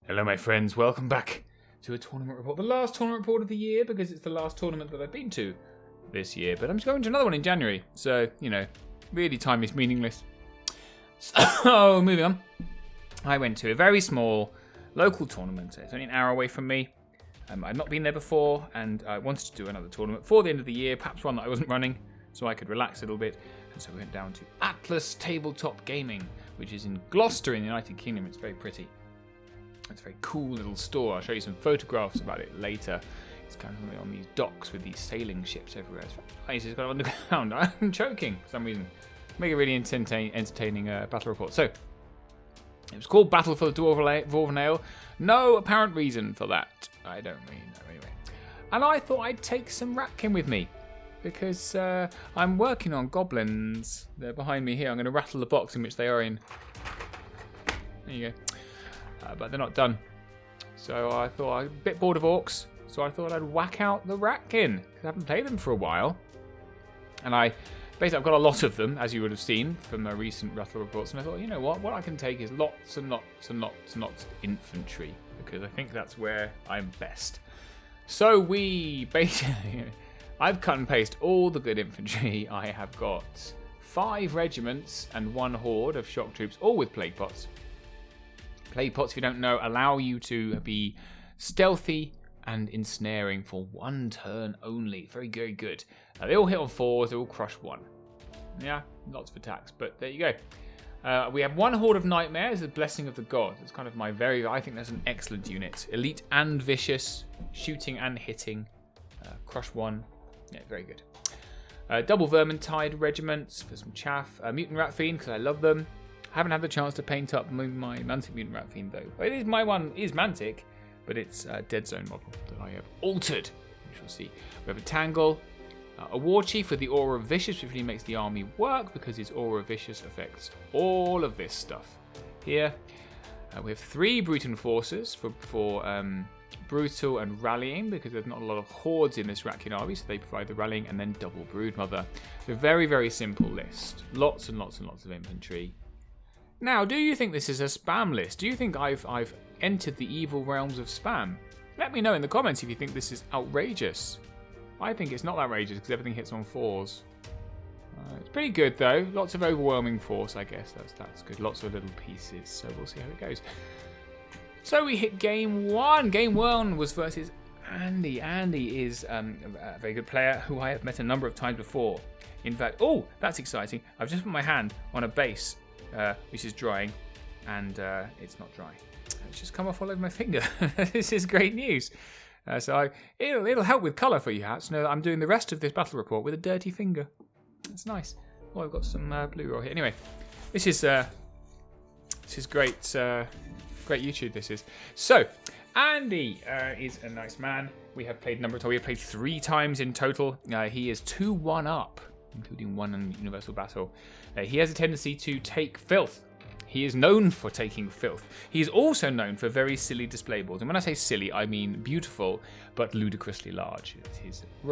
Hello my friends, welcome back to a tournament report. The last tournament report of the year, because it's the last tournament that I've been to this year. But I'm just going to another one in January, so, you know, really time is meaningless. So, moving on. I went to a very small local tournament. It's only an hour away from me. I'd not been there before, and I wanted to do another tournament for the end of the year, perhaps one that I wasn't running, so I could relax a little bit. And so we went down to Atlas Tabletop Gaming, which is in Gloucester in the United Kingdom. It's very pretty. It's a very cool little store. I'll show you some photographs about it later. It's kind of on these docks with these sailing ships everywhere. It's nice. It's got underground. I'm choking for some reason. Make a really entertaining battle report. So, it was called Battle for the Dwarven Ale. No apparent reason for that. I don't really know anyway. And I thought I'd take some Ratkin with me, because I'm working on goblins. They're behind me here. I'm going to rattle the box in which they are in. There you go. But they're not done. So I thought I'm a bit bored of Orcs, so I thought I'd whack out the Ratkin, because I haven't played them for a while. And basically I've got a lot of them, as you would have seen from my recent Rattle reports, and I thought, you know what I can take is lots and lots and lots and lots of infantry, because I think that's where I'm best. So we basically, I've cut and pasted all the good infantry. I have got 5 regiments and 1 horde of shock troops, all with plague pots. Plague pots, if you don't know, allow you to be stealthy and ensnaring for 1 turn only. Very, very good. They all hit on 4s, they all crush 1. Yeah, lots of attacks, but there you go. We have 1 horde of nightmares, the blessing of the gods. It's kind of I think that's an excellent unit. Elite and vicious, shooting and hitting. Crush 1. Yeah, very good. Double Vermintide regiments for some chaff. Mutant Rat Fiend, because I love them. Haven't had the chance to paint up my Mantic Mutant Rat Fiend though. My one is Mantic, but it's a Dead Zone model that I have altered, which we'll see. We have a Tangle, a War Chief with the Aura of Vicious, which really makes the army work because his Aura of Vicious affects all of this stuff. Here, we have 3 Brute Enforcers for Brutal and Rallying, because there's not a lot of hordes in this Ratkin army, so they provide the Rallying, and then double Broodmother. So very, very simple list. Lots and lots and lots of infantry. Now, do you think this is a spam list? Do you think I've entered the evil realms of spam? Let me know in the comments if you think this is outrageous. I think it's not outrageous because everything hits on 4s. It's pretty good though. Lots of overwhelming force, I guess. That's good. Lots of little pieces. So we'll see how it goes. So we hit game 1. Game 1 was versus Andy. Andy is a very good player who I have met a number of times before. In fact, oh, that's exciting. I've just put my hand on a base. Which is drying, and it's not dry. It's just come off all over my finger. This is great news. It'll help with colour for you, Hats. Know that I'm doing the rest of this battle report with a dirty finger. That's nice. Oh, I've got some blue roll here. Anyway, this is great. Great YouTube. This is. So, Andy is a nice man. We have played We have played 3 times in total. He is 2-1 up, including 1 in Universal Battle. He has a tendency to take filth. He is known for taking filth. He is also known for very silly display boards. And when I say silly, I mean beautiful, but ludicrously large. It's his I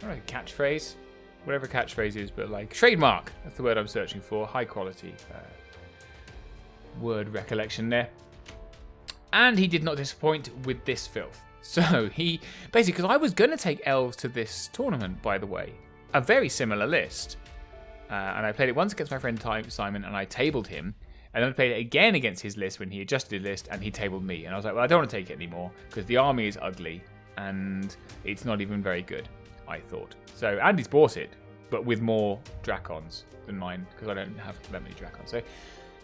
don't know, catchphrase? Whatever catchphrase is, but like trademark. That's the word I'm searching for. High quality word recollection there. And he did not disappoint with this filth. So he, basically, because I was going to take Elves to this tournament, by the way. A very similar list. And I played it once against my friend Simon, and I tabled him. And then I played it again against his list when he adjusted his list, and he tabled me. And I was like, well, I don't want to take it anymore, because the army is ugly, and it's not even very good, I thought. So Andy's bought it, but with more Dracons than mine, because I don't have that many Dracons. So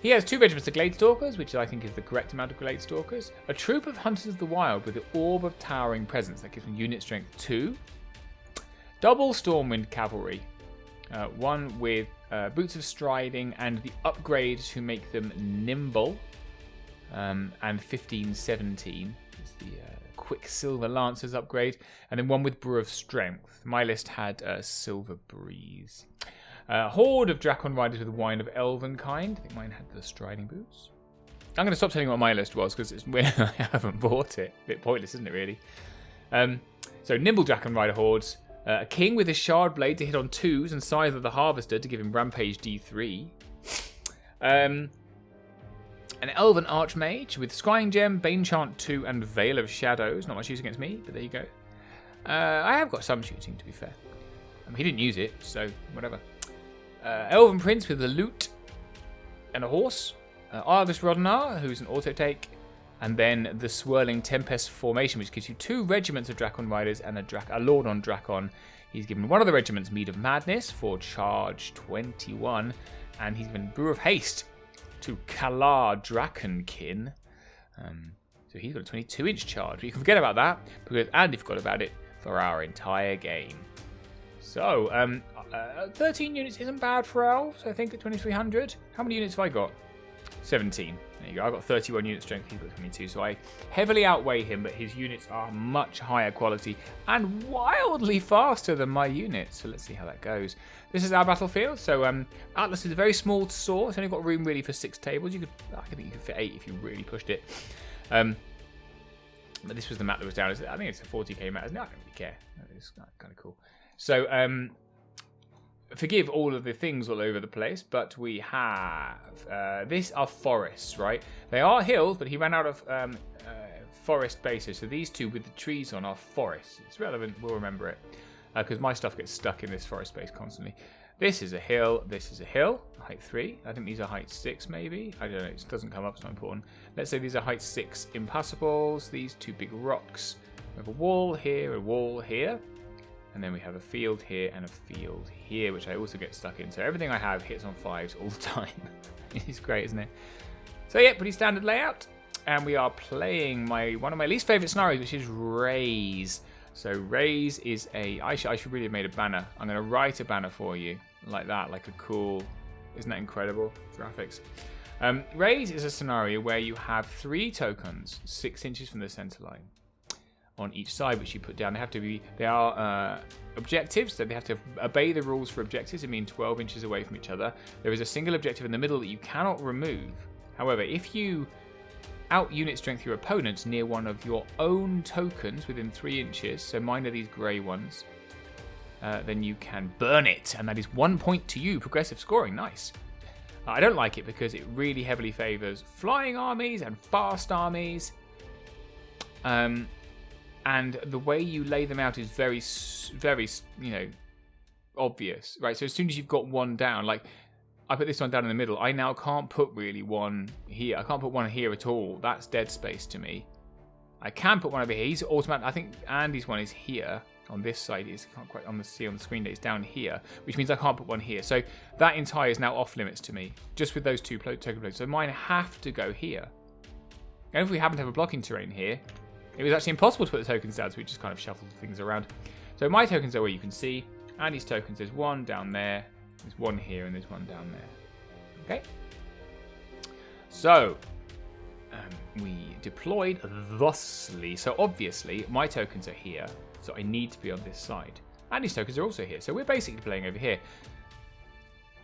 he has 2 regiments of Gladestalkers, which I think is the correct amount of Gladestalkers. A troop of Hunters of the Wild with the Orb of Towering Presence. That gives them unit strength 2. Double Stormwind Cavalry. 1 with Boots of Striding and the upgrade to make them nimble. And 15-17 is the Quicksilver Lancers upgrade. And then 1 with Brew of Strength. My list had Silver Breeze. Horde of Dracon Riders with Wine of Elven Kind. I think mine had the Striding Boots. I'm going to stop telling you what my list was because it's when I haven't bought it. A bit pointless, isn't it, really? So Nimble Dracon Rider Hordes. A King with his Shard Blade to hit on 2s and Scythe of the Harvester to give him Rampage D3. an Elven Archmage with Scrying Gem, Banechant 2, and Veil of Shadows. Not much use against me, but there you go. I have got some shooting, to be fair. He didn't use it, so whatever. Elven Prince with a lute and a horse. Argus Rodnar, who's an auto-take. And then the Swirling Tempest Formation, which gives you 2 regiments of Drakon Riders and a Lord on Drakon. He's given one of the regiments Mead of Madness for charge 21. And he's given Brew of Haste to Kalar Drakenkin. So he's got a 22-inch charge. But you can forget about that, because Andy forgot about it for our entire game. So, 13 units isn't bad for Elves, I think, at 2,300. How many units have I got? 17. There you go. I've got 31 unit strength, he's got 22. So I heavily outweigh him, but his units are much higher quality and wildly faster than my units. So let's see how that goes. This is our battlefield. So Atlas is a very small store. It's only got room really for 6 tables. I think you could fit 8 if you really pushed it. But this was the map that was down. I think it's a 40k map. No, I don't really care. It's kind of cool. So forgive all of the things all over the place, but we have these are forests, right? They are hills, but he ran out of forest bases. So these 2 with the trees on are forests. It's relevant. We'll remember it because my stuff gets stuck in this forest space constantly. This is a hill. This is a hill. Height 3. I think these are height 6, maybe. I don't know. It doesn't come up. It's not important. Let's say these are height 6 impassables. These 2 big rocks. We have a wall here, a wall here. And then we have a field here and a field here, which I also get stuck in. So everything I have hits on 5s all the time. It's great, isn't it? So yeah, pretty standard layout. And we are playing one of my least favourite scenarios, which is Raise. So Raise is I should really have made a banner. I'm going to write a banner for you like that, like a cool, isn't that incredible? Graphics. Raise is a scenario where you have 3 tokens 6 inches from the centre line on each side, which you put down. They are objectives, so they have to obey the rules for objectives. It means 12 inches away from each other. There is a single objective in the middle that you cannot remove. However, if you out-unit strength your opponents near one of your own tokens within 3 inches, so mine are these grey ones, then you can burn it, and that is 1 point to you. Progressive scoring, nice. I don't like it because it really heavily favours flying armies and fast armies. And the way you lay them out is very, very, obvious, right? So as soon as you've got one down, like I put this one down in the middle, I now can't put really one here. I can't put one here at all. That's dead space to me. I can put one over here. He's automatic. I think Andy's one is here on this side. I can't quite see on the screen that it's down here, which means I can't put one here. So that entire is now off limits to me, just with those 2 token plates. So mine have to go here. And if we happen to have a blocking terrain here, it was actually impossible to put the tokens down, so we just kind of shuffled things around. So my tokens are where you can see. Andy's tokens, there's one down there, there's one here, and there's one down there. Okay? So, we deployed thusly. So obviously, my tokens are here, so I need to be on this side. Andy's tokens are also here, so we're basically playing over here.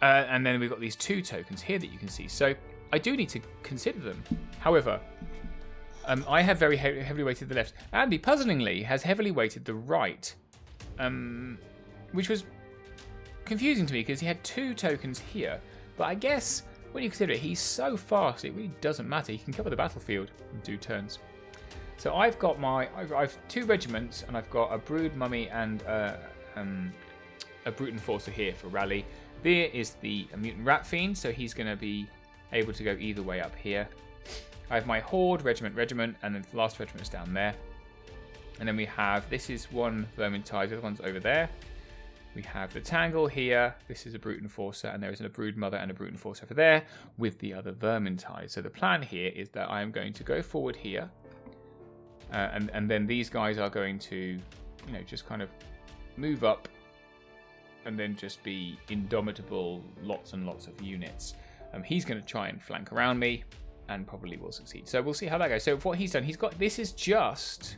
And then we've got these 2 tokens here that you can see. So I do need to consider them. However, I have very heavily weighted the left. Andy, puzzlingly, has heavily weighted the right, which was confusing to me because he had 2 tokens here. But I guess when you consider it, he's so fast, it really doesn't matter. He can cover the battlefield in 2 turns. So I've got I've 2 regiments, and I've got a Brood Mummy and a Brute Enforcer here for rally. There is the Mutant Rat Fiend, so he's going to be able to go either way up here. I have my Horde, Regiment, and then the last regiment is down there. And then we have, this is one Vermintide, the other one's over there. We have the Tangle here, this is a Brute Enforcer, and there is a Brood Mother and a Brute Enforcer over there with the other Vermintide. So the plan here is that I am going to go forward here, and then these guys are going to, just kind of move up, and then just be indomitable, lots and lots of units. He's going to try and flank around me, and probably will succeed. So we'll see how that goes. So what he's done, this is just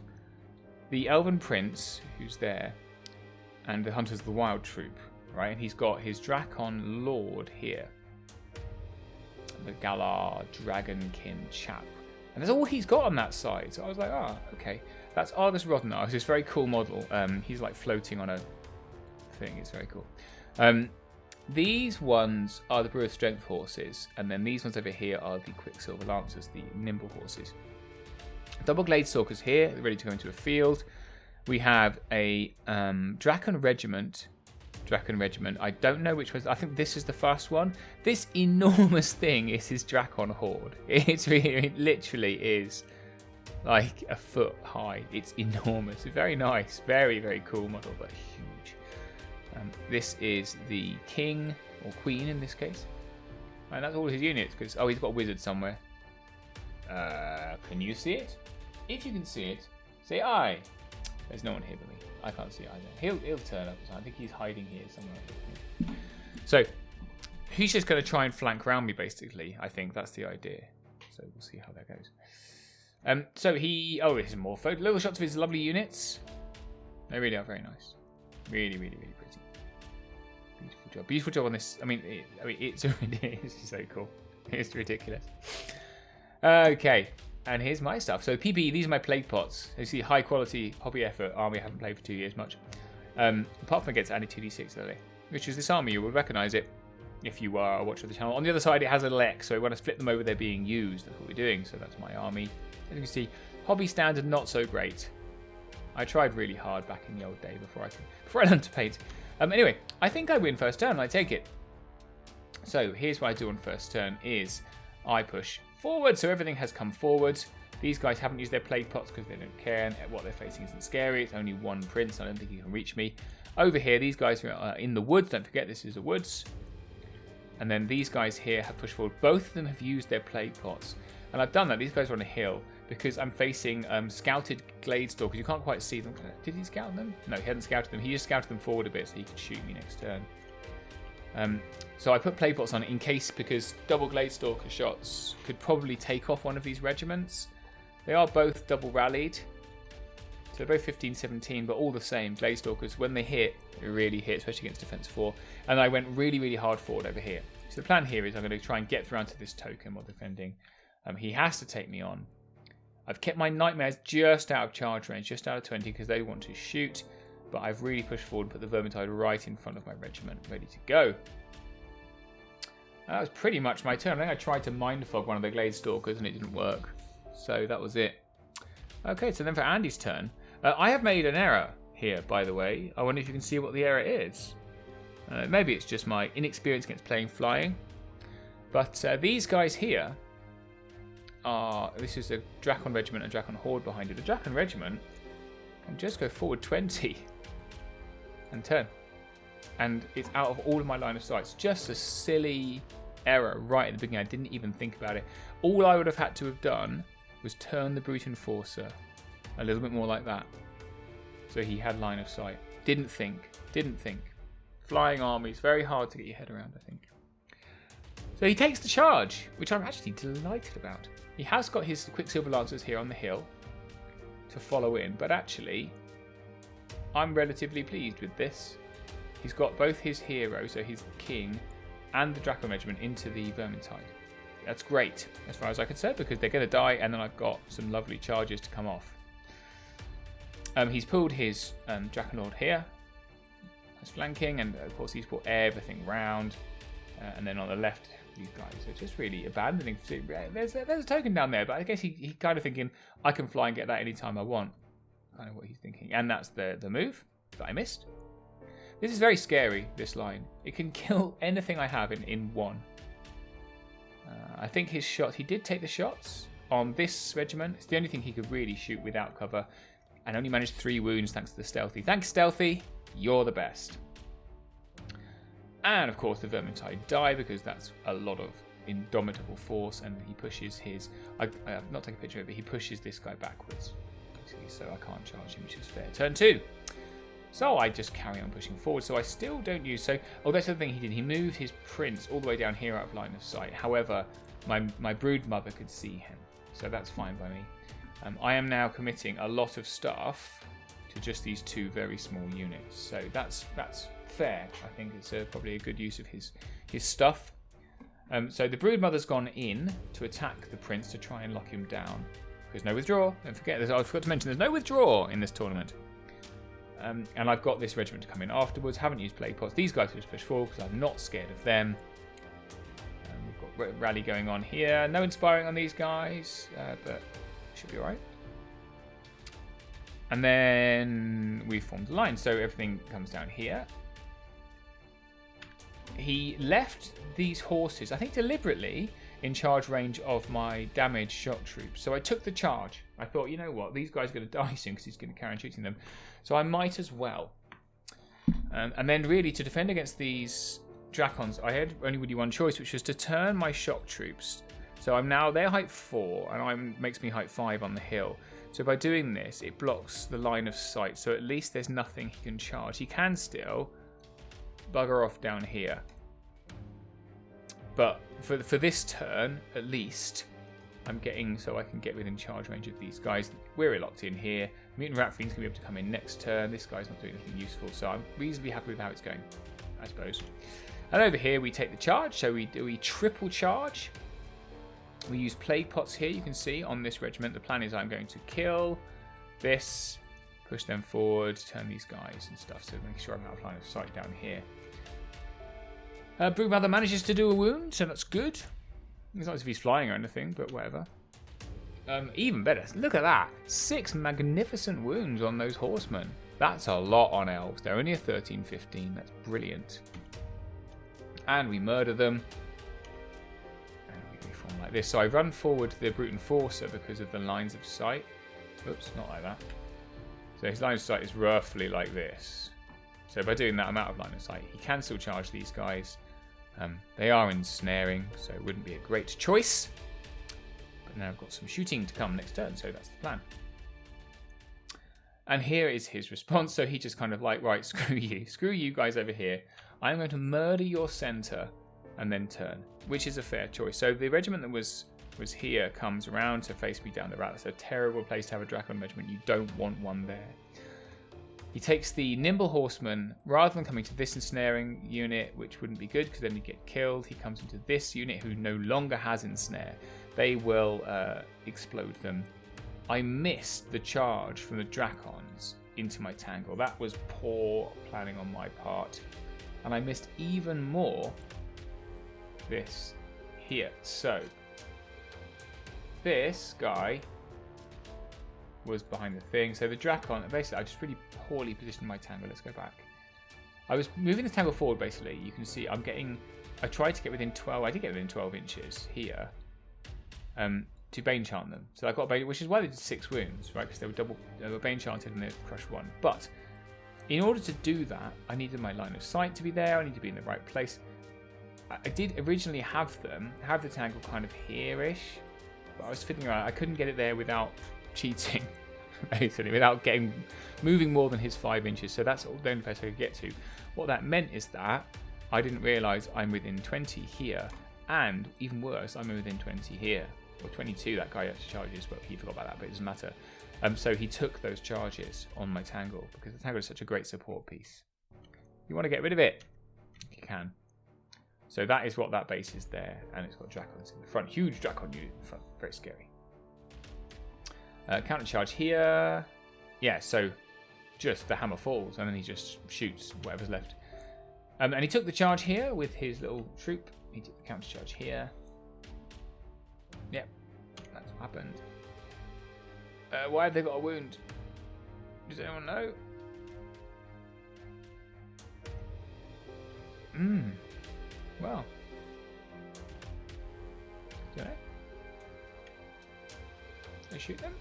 the Elven Prince, who's there, and the Hunters of the Wild Troop, right? And he's got his Drakon Lord here, the Galar Dragonkin chap. And that's all he's got on that side. So I was like, okay. That's Argus Rodnar. It's this very cool model. He's like floating on a thing. It's very cool. these ones are the Brew of Strength horses, and then these ones over here are the Quicksilver Lancers, the nimble horses. Double Glade Stalkers here, ready to go into a field. We have a Drakon Regiment. I don't know which was. I think this is the first one. This enormous thing is his Drakon Horde. It literally is like a foot high. It's enormous. It's very nice. Very, very cool model, but huge. This is the King, or Queen in this case. And that's all his units, because, oh, he's got a wizard somewhere. Can you see it? If you can see it, say aye. There's no one here but me. I can't see it either. He'll turn up. I think he's hiding here somewhere. So he's just going to try and flank around me, basically. I think that's the idea. So we'll see how that goes. So here's more photo. Little shots of his lovely units. They really are very nice. Really, really, really pretty. Beautiful job. Beautiful job on this. It's so cool. It's ridiculous. Okay. And here's my stuff. So PPE, these are my plague pots. You see, high quality, hobby effort army I haven't played for 2 years much. Apart from it gets added 2d6 early, which is this army. You will recognise it if you are a watcher of the channel. On the other side, it has a lek, so when I flip them over, they're being used. That's what we're doing. So that's my army. As you can see, hobby standard, not so great. I tried really hard back in the old day before I learned to paint. Anyway, I think I win first turn. I take it. So here's what I do on first turn: is I push forward, so everything has come forward. These guys haven't used their plague pots because they don't care, and what they're facing isn't scary. It's only one prince. I don't think he can reach me. Over here, these guys are in the woods. Don't forget, this is the woods. And then these guys here have pushed forward. Both of them have used their plague pots, and I've done that. These guys are on a hill because I'm facing scouted glade stalkers. You can't quite see them. Did he scout them? No, he hadn't scouted them. He just scouted them forward a bit so he could shoot me next turn. So I put plague pots on it in case, because double glade stalker shots could probably take off one of these regiments. They are both double rallied, so they're both 15-17, but all the same. Glade stalkers, when they hit, they really hit, especially against defense 4. And I went really, really hard forward over here. So the plan here is I'm going to try and get around to this token while defending. He has to take me on. I've kept my nightmares just out of charge range, just out of 20, because they want to shoot. But I've really pushed forward and put the Vermintide right in front of my regiment, ready to go. That was pretty much my turn. I think I tried to mind fog one of the Glade Stalkers and it didn't work. So that was it. Okay, so then for Andy's turn. I have made an error here, by the way. I wonder if you can see what the error is. Maybe it's just my inexperience against playing flying. But these guys here are... This is a Drakon Regiment and Drakon Horde behind it. The Drakon Regiment can just go forward 20 and turn. And it's out of all of my line of sight. It's just a silly error right at the beginning. I didn't even think about it. All I would have had to have done was turn the Brute Enforcer a little bit more like that. So he had line of sight. Didn't think. Flying armies, very hard to get your head around, I think. So he takes the charge, which I'm actually delighted about. He has got his Quicksilver Lancers here on the hill to follow in, but actually, I'm relatively pleased with this. He's got both his heroes, so his king, and the Drakon Regiment into the Vermintide. That's great, as far as I can say, because they're going to die, and then I've got some lovely charges to come off. He's pulled his Drakon Lord here, as flanking, and of course he's put everything round. And then on the left, these guys are just really abandoning. There's a token down there, but I guess he kind of thinking, I can fly and get that anytime I want. Kind of what he's thinking. And that's the move that I missed. This is very scary, this line. It can kill anything I have in one. I think his shot, he did take the shots on this regiment. It's the only thing he could really shoot without cover. And only managed 3 wounds thanks to the Stealthy. Thanks, Stealthy. You're the best. And of course the Vermintide die because that's a lot of indomitable force, and he pushes his... I have not taken a picture of it, but he pushes this guy backwards. So I can't charge him, which is fair. Turn 2. So I just carry on pushing forward. So I still don't use... So, that's the thing he did. He moved his prince all the way down here out of line of sight. However, my brood mother could see him. So that's fine by me. I am now committing a lot of stuff to just these 2 very small units. So that's fair. I think it's probably a good use of his stuff. So the brood mother's gone in to attack the prince to try and lock him down. There's no withdraw. Don't forget, I forgot to mention there's no withdraw in this tournament. And I've got this regiment to come in afterwards. Haven't used plague pots. These guys will just push forward because I'm not scared of them. We've got rally going on here. No inspiring on these guys, but should be alright. And then we formed a line, so everything comes down here. He left these horses, I think deliberately, in charge range of my damaged shock troops. So I took the charge. I thought, you know what, these guys are going to die soon because he's going to carry on shooting them. So I might as well. And then really to defend against these Dracons, I had only really one choice, which was to turn my shock troops. So I'm now, they're height 4, and makes me height 5 on the hill. So by doing this, it blocks the line of sight. So at least there's nothing he can charge. He can still bugger off down here. But for this turn, at least, I'm getting so I can get within charge range of these guys. We're locked in here. Mutant Ratfiend's going to be able to come in next turn. This guy's not doing anything useful, so I'm reasonably happy with how it's going, I suppose. And over here, we take the charge. So we triple charge. We use plague pots here, you can see, on this regiment. The plan is I'm going to kill this, push them forward, turn these guys and stuff, so make sure I'm out of line of sight down here. Broodmother manages to do a wound, so that's good. It's not as if he's flying or anything, but whatever. Even better, look at that. 6 magnificent wounds on those horsemen. That's a lot on elves. They're only a 13-15, that's brilliant. And we murder them. Like this. So I run forward the Brute Enforcer because of the lines of sight. Oops, not like that. So his line of sight is roughly like this. So by doing that, I'm out of line of sight. He can still charge these guys. They are ensnaring, so it wouldn't be a great choice. But now I've got some shooting to come next turn, so that's the plan. And here is his response. So he just kind of like, right, screw you guys over here. I'm going to murder your center and then turn, which is a fair choice. So the regiment that was here comes around to face me down the route. That's a terrible place to have a Dracon regiment. You don't want one there. He takes the Nimble Horseman, rather than coming to this ensnaring unit, which wouldn't be good because then he'd get killed. He comes into this unit who no longer has ensnare. They will explode them. I missed the charge from the Dracons into my tangle. That was poor planning on my part. And I missed even more this here. So this guy was behind the thing. So the Dracon, basically I just really poorly positioned my tangle. Let's go back. I was moving the tangle forward basically. You can see I tried to get within 12, I did get within 12 inches here to Bane Chant them. So I got Bane, which is why they did 6 wounds, right? Because they were Bane Chanted and they crushed 1. But in order to do that, I needed my line of sight to be there. I need to be in the right place. I did originally have the tangle kind of here-ish, but I was fiddling around. I couldn't get it there without cheating, basically, without moving more than his 5 inches. So that's the only place I could get to. What that meant is that I didn't realise I'm within 20 here, and even worse, I'm within 20 here. Or 22, that guy actually charges, but he forgot about that, but it doesn't matter. So he took those charges on my tangle, because the tangle is such a great support piece. You want to get rid of it? You can. So that is what that base is there, and it's got Dracons in the front. Huge Dracon unit in the front, very scary. Counter charge here. Yeah, so just the hammer falls, and then he just shoots whatever's left. And he took the charge here with his little troop. He took the counter charge here. Yep, that's what happened. Why have they got a wound? Does anyone know? Well. Do they shoot them?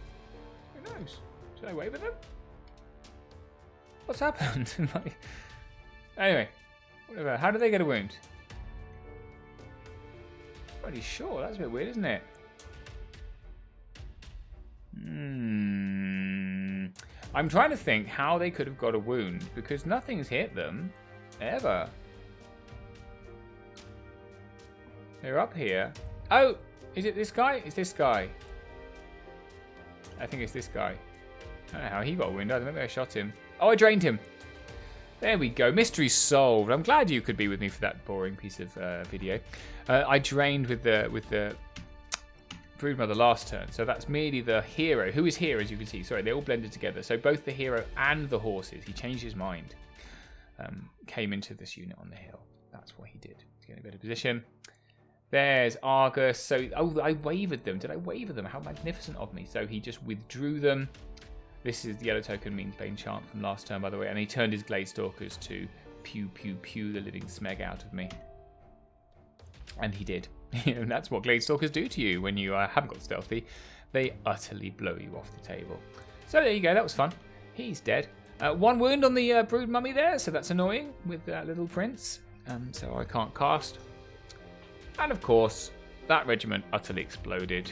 Who knows? Should I wave at them? What's happened? Anyway, whatever. How did they get a wound? Pretty sure. That's a bit weird, isn't it? I'm trying to think how they could have got a wound, because nothing's hit them, ever. They're up here. Oh, is it this guy? It's this guy. I think it's this guy. I don't know how he got a wound. Maybe I shot him. Oh, I drained him. There we go. Mystery solved. I'm glad you could be with me for that boring piece of video. I drained with the Broodmother last turn. So that's merely the hero. Who is here, as you can see? Sorry, they all blended together. So both the hero and the horses. He changed his mind. Came into this unit on the hill. That's what he did. To get in a better position. There's Argus. So, I wavered them. Did I waver them? How magnificent of me. So he just withdrew them. This is the yellow token means Bane Chant from last turn, by the way. And he turned his Gladestalkers to pew, pew, pew the living smeg out of me. And he did. And that's what Gladestalkers do to you when you haven't got stealthy. They utterly blow you off the table. So there you go. That was fun. He's dead. 1 wound on the Brood Mummy there, so that's annoying with that little prince. So I can't cast. And of course, that regiment utterly exploded.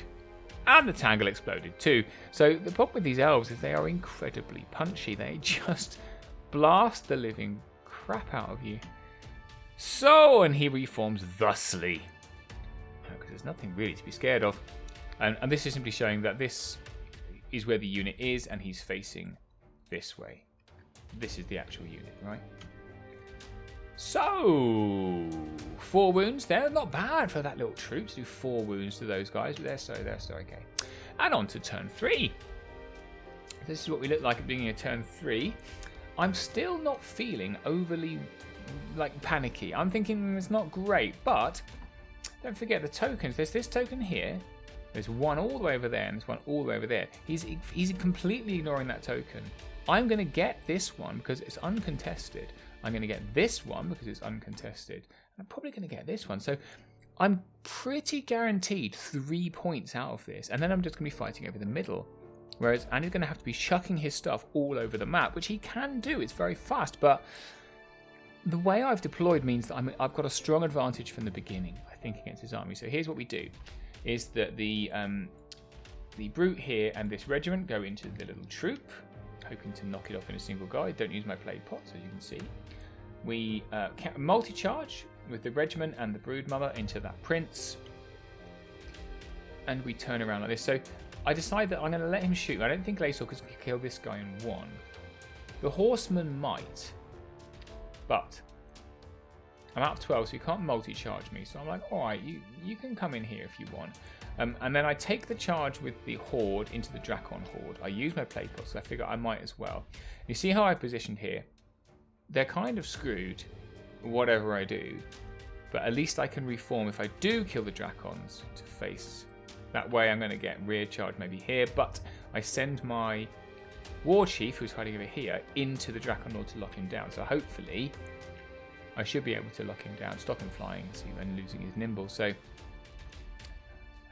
And the Tangle exploded too. So the problem with these elves is they are incredibly punchy. They just blast the living crap out of you. So, and he reforms thusly. Because there's nothing really to be scared of. And this is simply showing that this is where the unit is and he's facing this way. This is the actual unit, right? So, 4 wounds there. Not bad for that little troop to do 4 wounds to those guys, but they're so okay. And on to turn 3. This is what we look like at the beginning of turn 3. I'm still not feeling overly panicky. I'm thinking it's not great, but don't forget the tokens. There's this token here. There's one all the way over there, and there's one all the way over there. He's completely ignoring that token. I'm going to get this one because it's uncontested. I'm going to get this one because it's uncontested. I'm probably going to get this one. So I'm pretty guaranteed 3 points out of this. And then I'm just going to be fighting over the middle. Whereas Andy's going to have to be chucking his stuff all over the map, which he can do. It's very fast. But the way I've deployed means that I've got a strong advantage from the beginning, I think, against his army. So here's what we do. Is that the brute here and this regiment go into the little troop, hoping to knock it off in a single guy. Don't use my plague pots, as you can see. We multi-charge with the regiment and the brood mother into that prince, and we turn around like this. So I decide that I'm going to let him shoot. I don't think Gladestalkers can kill this guy in 1. The horseman might, but I'm out of 12, so you can't multi-charge me. So I'm like, all right, you can come in here if you want. And then I take the charge with the horde into the Drakon horde. I use my plague pots, so I figure I might as well. You see how I positioned here? They're kind of screwed, whatever I do. But at least I can reform if I do kill the Drakons to face. That way I'm going to get rear charge maybe here. But I send my war chief, who's hiding over here, into the Drakon Lord to lock him down. So hopefully I should be able to lock him down, stop him flying, and losing his nimble. So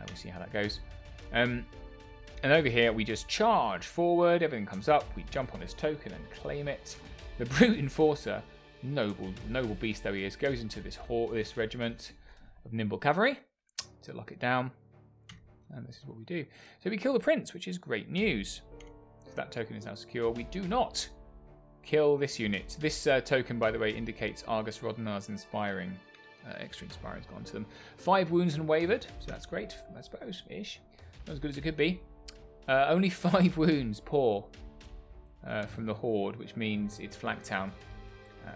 we'll see how that goes. And over here, we just charge forward. Everything comes up. We jump on this token and claim it. The Brute Enforcer, noble beast though he is, goes into this regiment of nimble cavalry to lock it down. And this is what we do. So we kill the prince, which is great news. So that token is now secure. We do not kill this unit. This token, by the way, indicates Argus Rodnar's inspiring. Extra inspiring's gone to them. 5 wounds and wavered, so that's great, I suppose, ish. Not as good as it could be. Only 5 wounds, poor, from the horde, which means it's flank town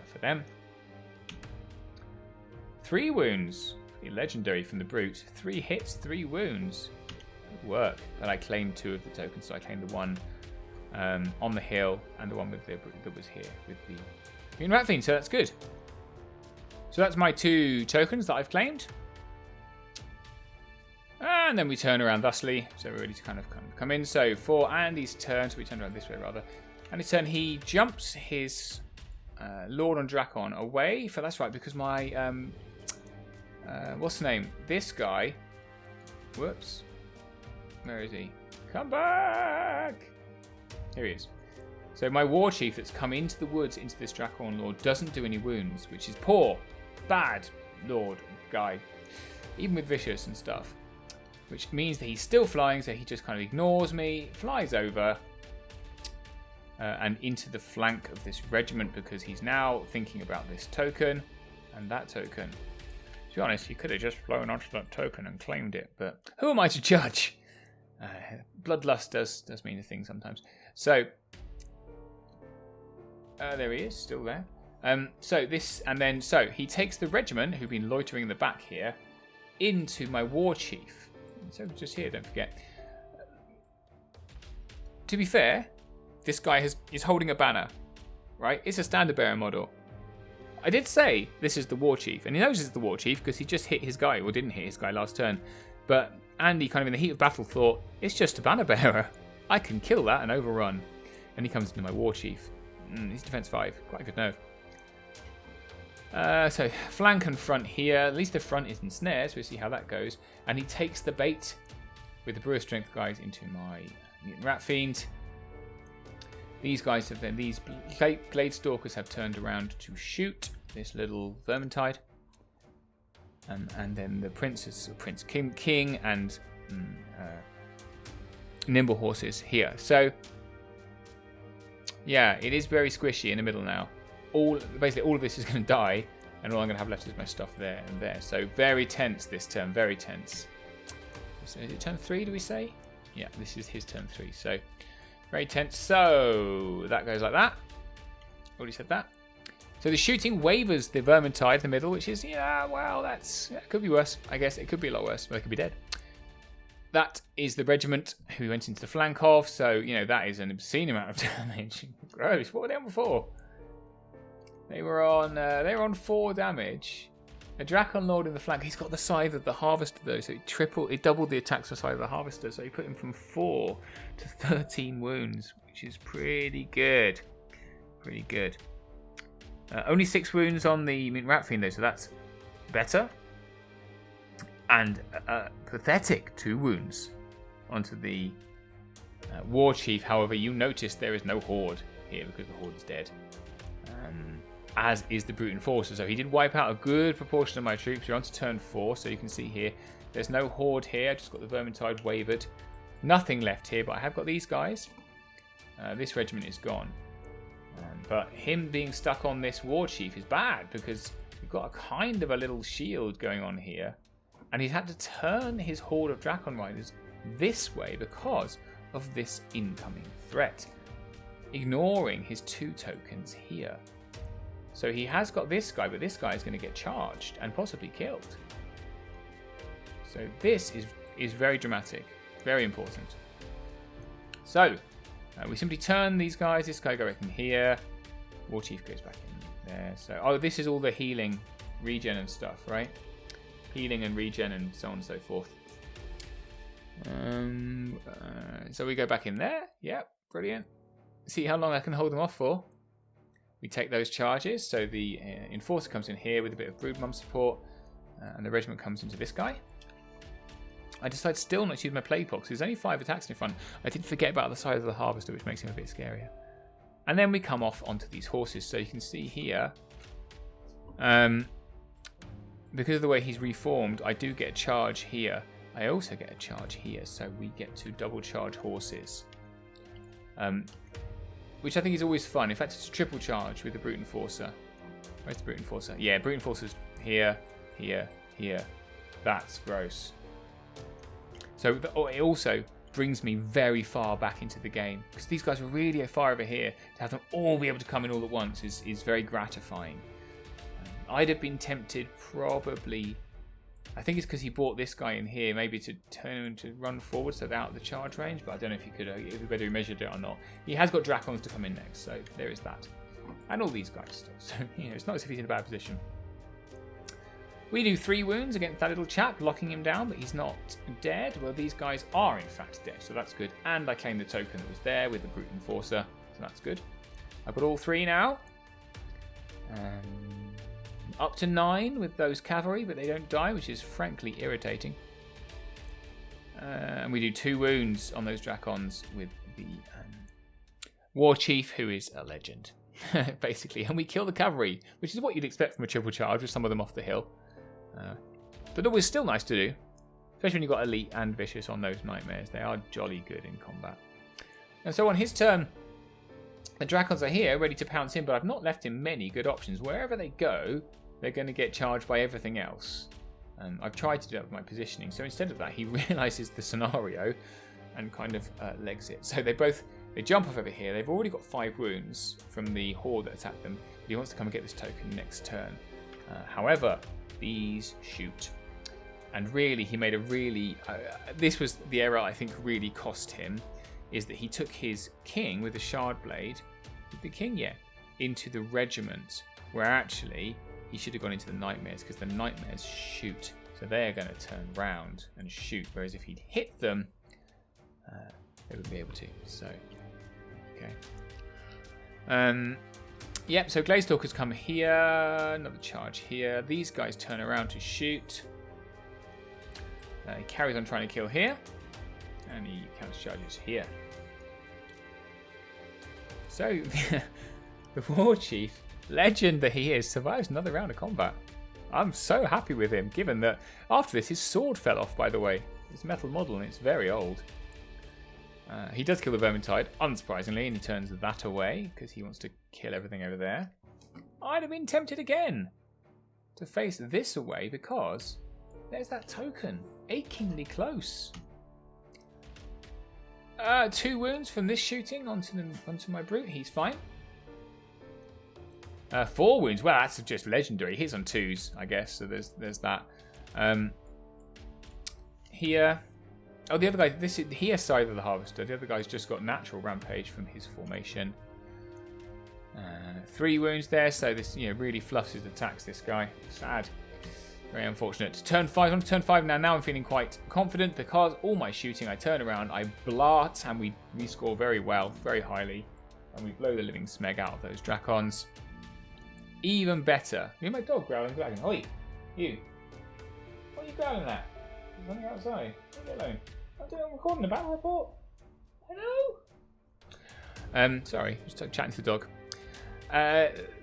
for them. 3 wounds, legendary from the brute. 3 hits, 3 wounds. Good work. But I claimed 2 of the tokens, so I claimed the one on the hill and the one with that was here with the Green Rat Fiend, so that's good. So that's my 2 tokens that I've claimed. And then we turn around thusly. So we're ready to kind of come in. So for Andy's turn, so we turn around this way rather. Andy's turn, he jumps his Lord on Drakon away. That's right, because my, what's the name? This guy. Whoops. Where is he? Come back! Here he is. So my war chief that's come into the woods, into this Drakon Lord, doesn't do any wounds, which is poor. Bad Lord guy. Even with Vicious and stuff. Which means that he's still flying, so he just kind of ignores me, flies over, and into the flank of this regiment, because he's now thinking about this token and that token. To be honest, he could have just flown onto that token and claimed it, but who am I to judge? Bloodlust does mean a thing sometimes. So, there he is, still there. So he takes the regiment, who've been loitering in the back here, into my war chief. So just here, don't forget. To be fair, this guy is holding a banner, right? It's a standard bearer model. I did say this is the war chief, and he knows it's the war chief because he just hit his guy, or didn't hit his guy last turn. But Andy, kind of in the heat of battle, thought, it's just a banner bearer. I can kill that and overrun. And he comes into my war chief. He's defense 5, quite a good nerve. So flank and front here. At least the front is in snares. We'll see how that goes. And he takes the bait with the brewer strength guys into my rat fiend. These guys have then, these glade stalkers have turned around to shoot this little vermintide. And then the princes, Prince King and nimble horses here. So yeah, it is very squishy in the middle now. Basically all of this is going to die, and all I'm going to have left is my stuff there and there. So very tense this turn, very tense. So is it turn 3, do we say? Yeah, this is his turn 3. So very tense. So that goes like that. Already said that. So the shooting wavers the vermintide in the middle, which is, yeah, well, could be worse. I guess it could be a lot worse, but they could be dead. That is the regiment who went into the flank of. So, you know, that is an obscene amount of damage. Gross. What were they on before? They were on 4 damage. A Drakon Lord in the flank. He's got the scythe of the harvester though, so it doubled the attacks for scythe of the harvester. So he put him from 4 to 13 wounds, which is pretty good. Pretty good. Only 6 wounds on the rat fiend though, so that's better. And pathetic 2 wounds onto the war chief. However, you notice there is no horde here because the horde is dead. As is the brute enforcer. So he did wipe out a good proportion of my troops. We're on to turn 4, so you can see here there's no horde here. I just got the vermintide wavered. Nothing left here, but I have got these guys. This regiment is gone. But him being stuck on this war chief is bad because we've got a kind of a little shield going on here. And he's had to turn his horde of Drakon Riders this way because of this incoming threat, ignoring his 2 tokens here. So he has got this guy, but this guy is going to get charged and possibly killed. So this is very dramatic, very important. So we simply turn these guys. This guy goes in here. War Chief goes back in there. So this is all the healing, regen and stuff, right? Healing and regen and so on and so forth. So we go back in there. Yep, brilliant. See how long I can hold them off for. We take those charges. So the enforcer comes in here with a bit of broodmum support, and the regiment comes into this guy. I decide still not to use my plague box. There's only 5 attacks in front. I did forget about the size of the harvester, which makes him a bit scarier. And then we come off onto these horses. So you can see here, because of the way he's reformed, I do get a charge here. I also get a charge here, so we get to double charge horses. Which I think is always fun. In fact, it's a triple charge with the Brute Enforcer. Where's the Brute Enforcer? Yeah, Brute Enforcer's here, here, here. That's gross. So it also brings me very far back into the game, because these guys are really far over here. To have them all be able to come in all at once is very gratifying. I'd have been tempted probably, I think it's because he brought this guy in here, maybe to turn him to run forward so they're out of the charge range, but I don't know if he could, whether he measured it or not. He has got Drakons to come in next, so there is that. And all these guys still, so it's not as if he's in a bad position. We do 3 wounds against that little chap, locking him down, but he's not dead. Well, these guys are in fact dead, so that's good. And I claim the token that was there with the Brute Enforcer, so that's good. I've got all 3 now. Up to 9 with those cavalry, but they don't die, which is frankly irritating. And we do 2 wounds on those Drakons with the War Chief, who is a legend, basically. And we kill the cavalry, which is what you'd expect from a triple charge with some of them off the hill. But it was still nice to do, especially when you've got Elite and Vicious on those Nightmares. They are jolly good in combat. And so on his turn, the Drakons are here, ready to pounce in, but I've not left him many good options. Wherever they go, they're going to get charged by everything else. I've tried to do that with my positioning. So instead of that, he realizes the scenario and kind of legs it. So they jump off over here. They've already got 5 wounds from the horde that attacked them. He wants to come and get this token next turn. However, these shoot. And really, he made a really... this was the error I think really cost him, is that he took his king with the shard blade, the king, yeah, into the regiment, where actually he should have gone into the nightmares, because the nightmares shoot. So they're going to turn round and shoot, whereas if he'd hit them, they wouldn't be able to. So, okay. Yep, so Glazestalkers come here, another charge here. These guys turn around to shoot. He carries on trying to kill here, and he counter charges here. So, the War Chief, legend that he is, survives another round of combat. I'm so happy with him, given that after this his sword fell off, by the way. It's metal model and it's very old. He does kill the Vermintide, unsurprisingly, and he turns that away because he wants to kill everything over there. I'd have been tempted again to face this away because there's that token, achingly close. 2 wounds from this shooting onto my brute. He's fine. 4 wounds. Well, that's just legendary. He's on 2s, I guess. So there's that. Here. Oh, the other guy. This is here side of the Harvester. The other guy's just got natural rampage from his formation. 3 wounds there. So this, really fluffs his attacks. This guy. Sad. Very unfortunate. Turn 5. On to turn 5 now. Now I'm feeling quite confident because all my shooting, I turn around, I blart, and we score very well, very highly, and we blow the living smeg out of those Drakons. Even better. Look at my dog growling dragon. Oi, you. What are you growling at? There's something outside. Leave me alone. I'm recording a battle report. Hello? Sorry, just chatting to the dog.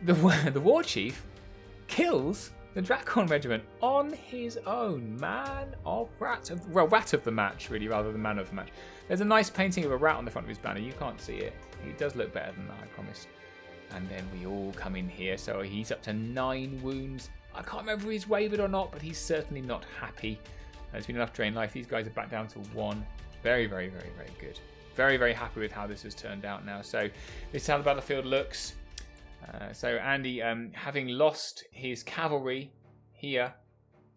The War Chief kills the Drakon regiment on his own. Man of rat of the match, really, rather than man of the match. There's a nice painting of a rat on the front of his banner. You can't see it. He does look better than that, I promise. And then we all come in here. So he's up to 9 wounds. I can't remember if he's wavered or not, but he's certainly not happy. There's been enough drain life. These guys are back down to 1. Very, very, very, very good. Very, very happy with how this has turned out now. So this is how the battlefield looks. So Andy, having lost his cavalry here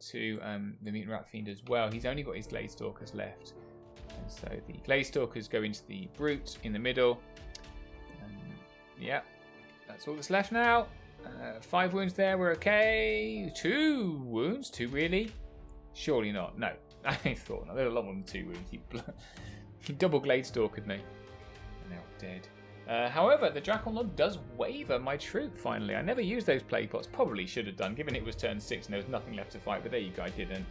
to the Mutant Rat Fiend as well, he's only got his Glazestalkers left. And so the Glazestalkers go into the Brute in the middle. Yeah. That's all that's left now. 5 wounds there, we're okay. 2 wounds? 2 really? Surely not. No, I thought not. There's a lot more than 2 wounds. He double Glazestalkered me. And now dead. However, the Drakon Lord does waver my troop finally. I never used those plague pots. Probably should have done, given it was turn 6 and there was nothing left to fight. But there you go, I didn't.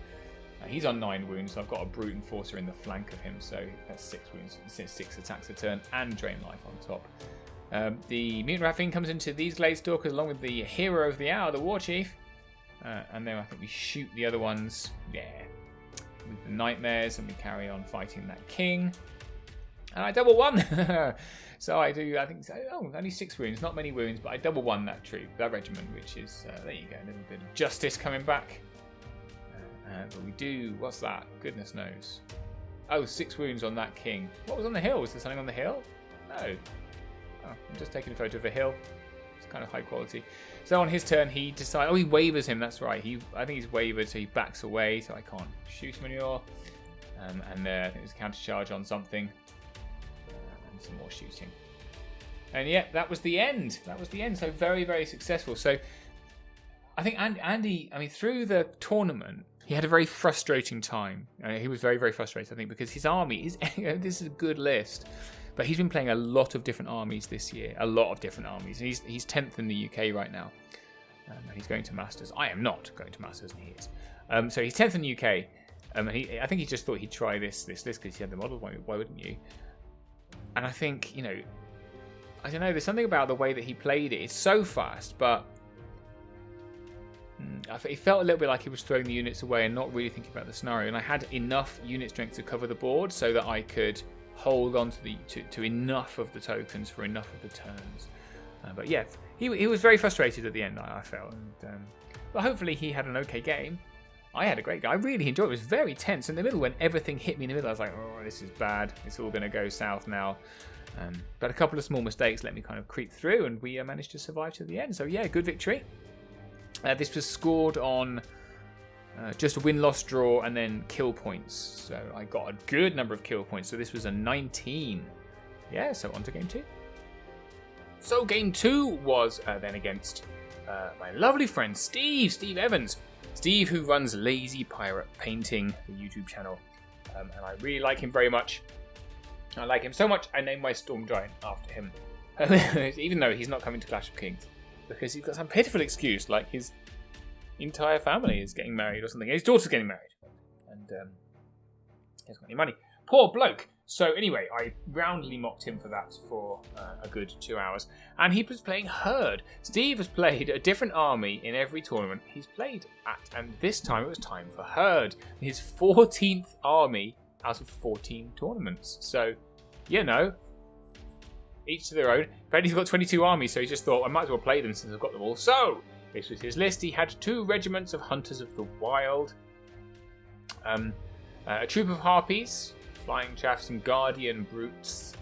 He's on 9 wounds, so I've got a Brute Enforcer in the flank of him. So that's 6 wounds. 6 attacks a turn and drain life on top. The Mutant Rat Fiend comes into these Glazestalkers along with the hero of the hour, the War Chief. And then I think we shoot the other ones, with the Nightmares, and we carry on fighting that King. And I double won! So I do, I think, only 6 wounds, not many wounds, but I double won that troop, that regiment, which is, there you go, a little bit of justice coming back. But we do, what's that? Goodness knows. Oh, 6 wounds on that King. What was on the hill? Was there something on the hill? No. Oh, I'm just taking a photo of a hill. It's kind of high quality. So on his turn, he decides... Oh, he wavers him. That's right. I think he's wavered, so he backs away, so I can't shoot him anymore. And there, I think there's a counter charge on something. And some more shooting. And yeah, that was the end. That was the end. So very, very successful. So I think Andy, through the tournament, he had a very frustrating time. He was very, very frustrated, I think, because his army is... this is a good list. But he's been playing a lot of different armies this year. A lot of different armies. And he's 10th in the UK right now. And he's going to Masters. I am not going to Masters, and he is. So he's 10th in the UK. And I think he just thought he'd try this list because he had the model. Why wouldn't you? And I think, I don't know. There's something about the way that he played it. It's so fast, but it felt a little bit like he was throwing the units away and not really thinking about the scenario. And I had enough unit strength to cover the board so that I could hold on to enough of the tokens for enough of the turns. But yeah, he was very frustrated at the end, I felt. But hopefully he had an okay game. I had a great game. I really enjoyed it. It was very tense in the middle. When everything hit me in the middle, I was like, oh, this is bad. It's all going to go south now. But a couple of small mistakes let me kind of creep through, and we managed to survive to the end. So yeah, good victory. This was scored on just a win-loss draw and then kill points. So I got a good number of kill points. So this was a 19. Yeah, so on to game 2. So game 2 was then against my lovely friend Steve Evans. Steve, who runs Lazy Pirate Painting, the YouTube channel. And I really like him very much. I like him so much, I named my Storm Giant after him. Even though he's not coming to Clash of Kings. Because he's got some pitiful excuse, like his entire family is getting married or something. His daughter's getting married. And he hasn't got any money. Poor bloke. So anyway, I roundly mocked him for that for a good 2 hours. And he was playing Herd. Steve has played a different army in every tournament he's played at. And this time it was time for Herd. His 14th army out of 14 tournaments. So, you know, each to their own. But he's got 22 armies, so he just thought, I might as well play them since I've got them all. So, this was his list. He had 2 regiments of Hunters of the Wild. A troop of Harpies. Flying Chaffs and Guardian Brutes.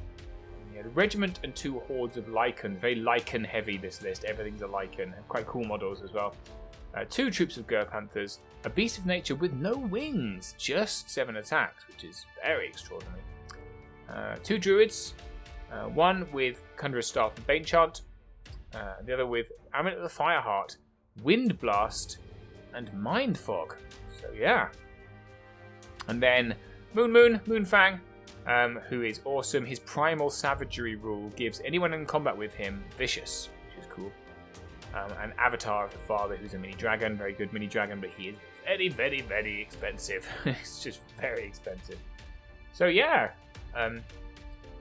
He had a regiment and 2 hordes of Lycans. Very Lycan heavy, this list. Everything's a Lycan. Quite cool models as well. 2 troops of Gur Panthers. A Beast of Nature with no wings. Just 7 attacks, which is very extraordinary. 2 Druids. 1 with Conjurer's Staff and Bane Chant. The other with Amulet of the Fireheart, Wind Blast, and Mind Fog. So yeah. And then Moonfang, who is awesome. His Primal Savagery rule gives anyone in combat with him Vicious, which is cool. An Avatar of the Father, who's a mini dragon, very good mini dragon, but he is very, very, very expensive. It's just very expensive. So yeah,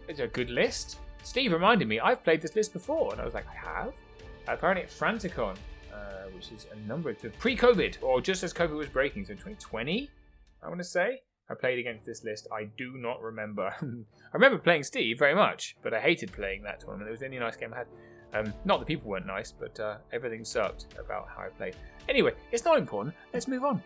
it's a good list. Steve reminded me, I've played this list before, and I was like, I have? Apparently at Franticon, which is a number of pre-COVID, or just as COVID was breaking, so 2020, I want to say. I played against this list. I do not remember. I remember playing Steve very much, but I hated playing that tournament. It was the only nice game I had. Not the people weren't nice, but everything sucked about how I played. Anyway, it's not important. Let's move on.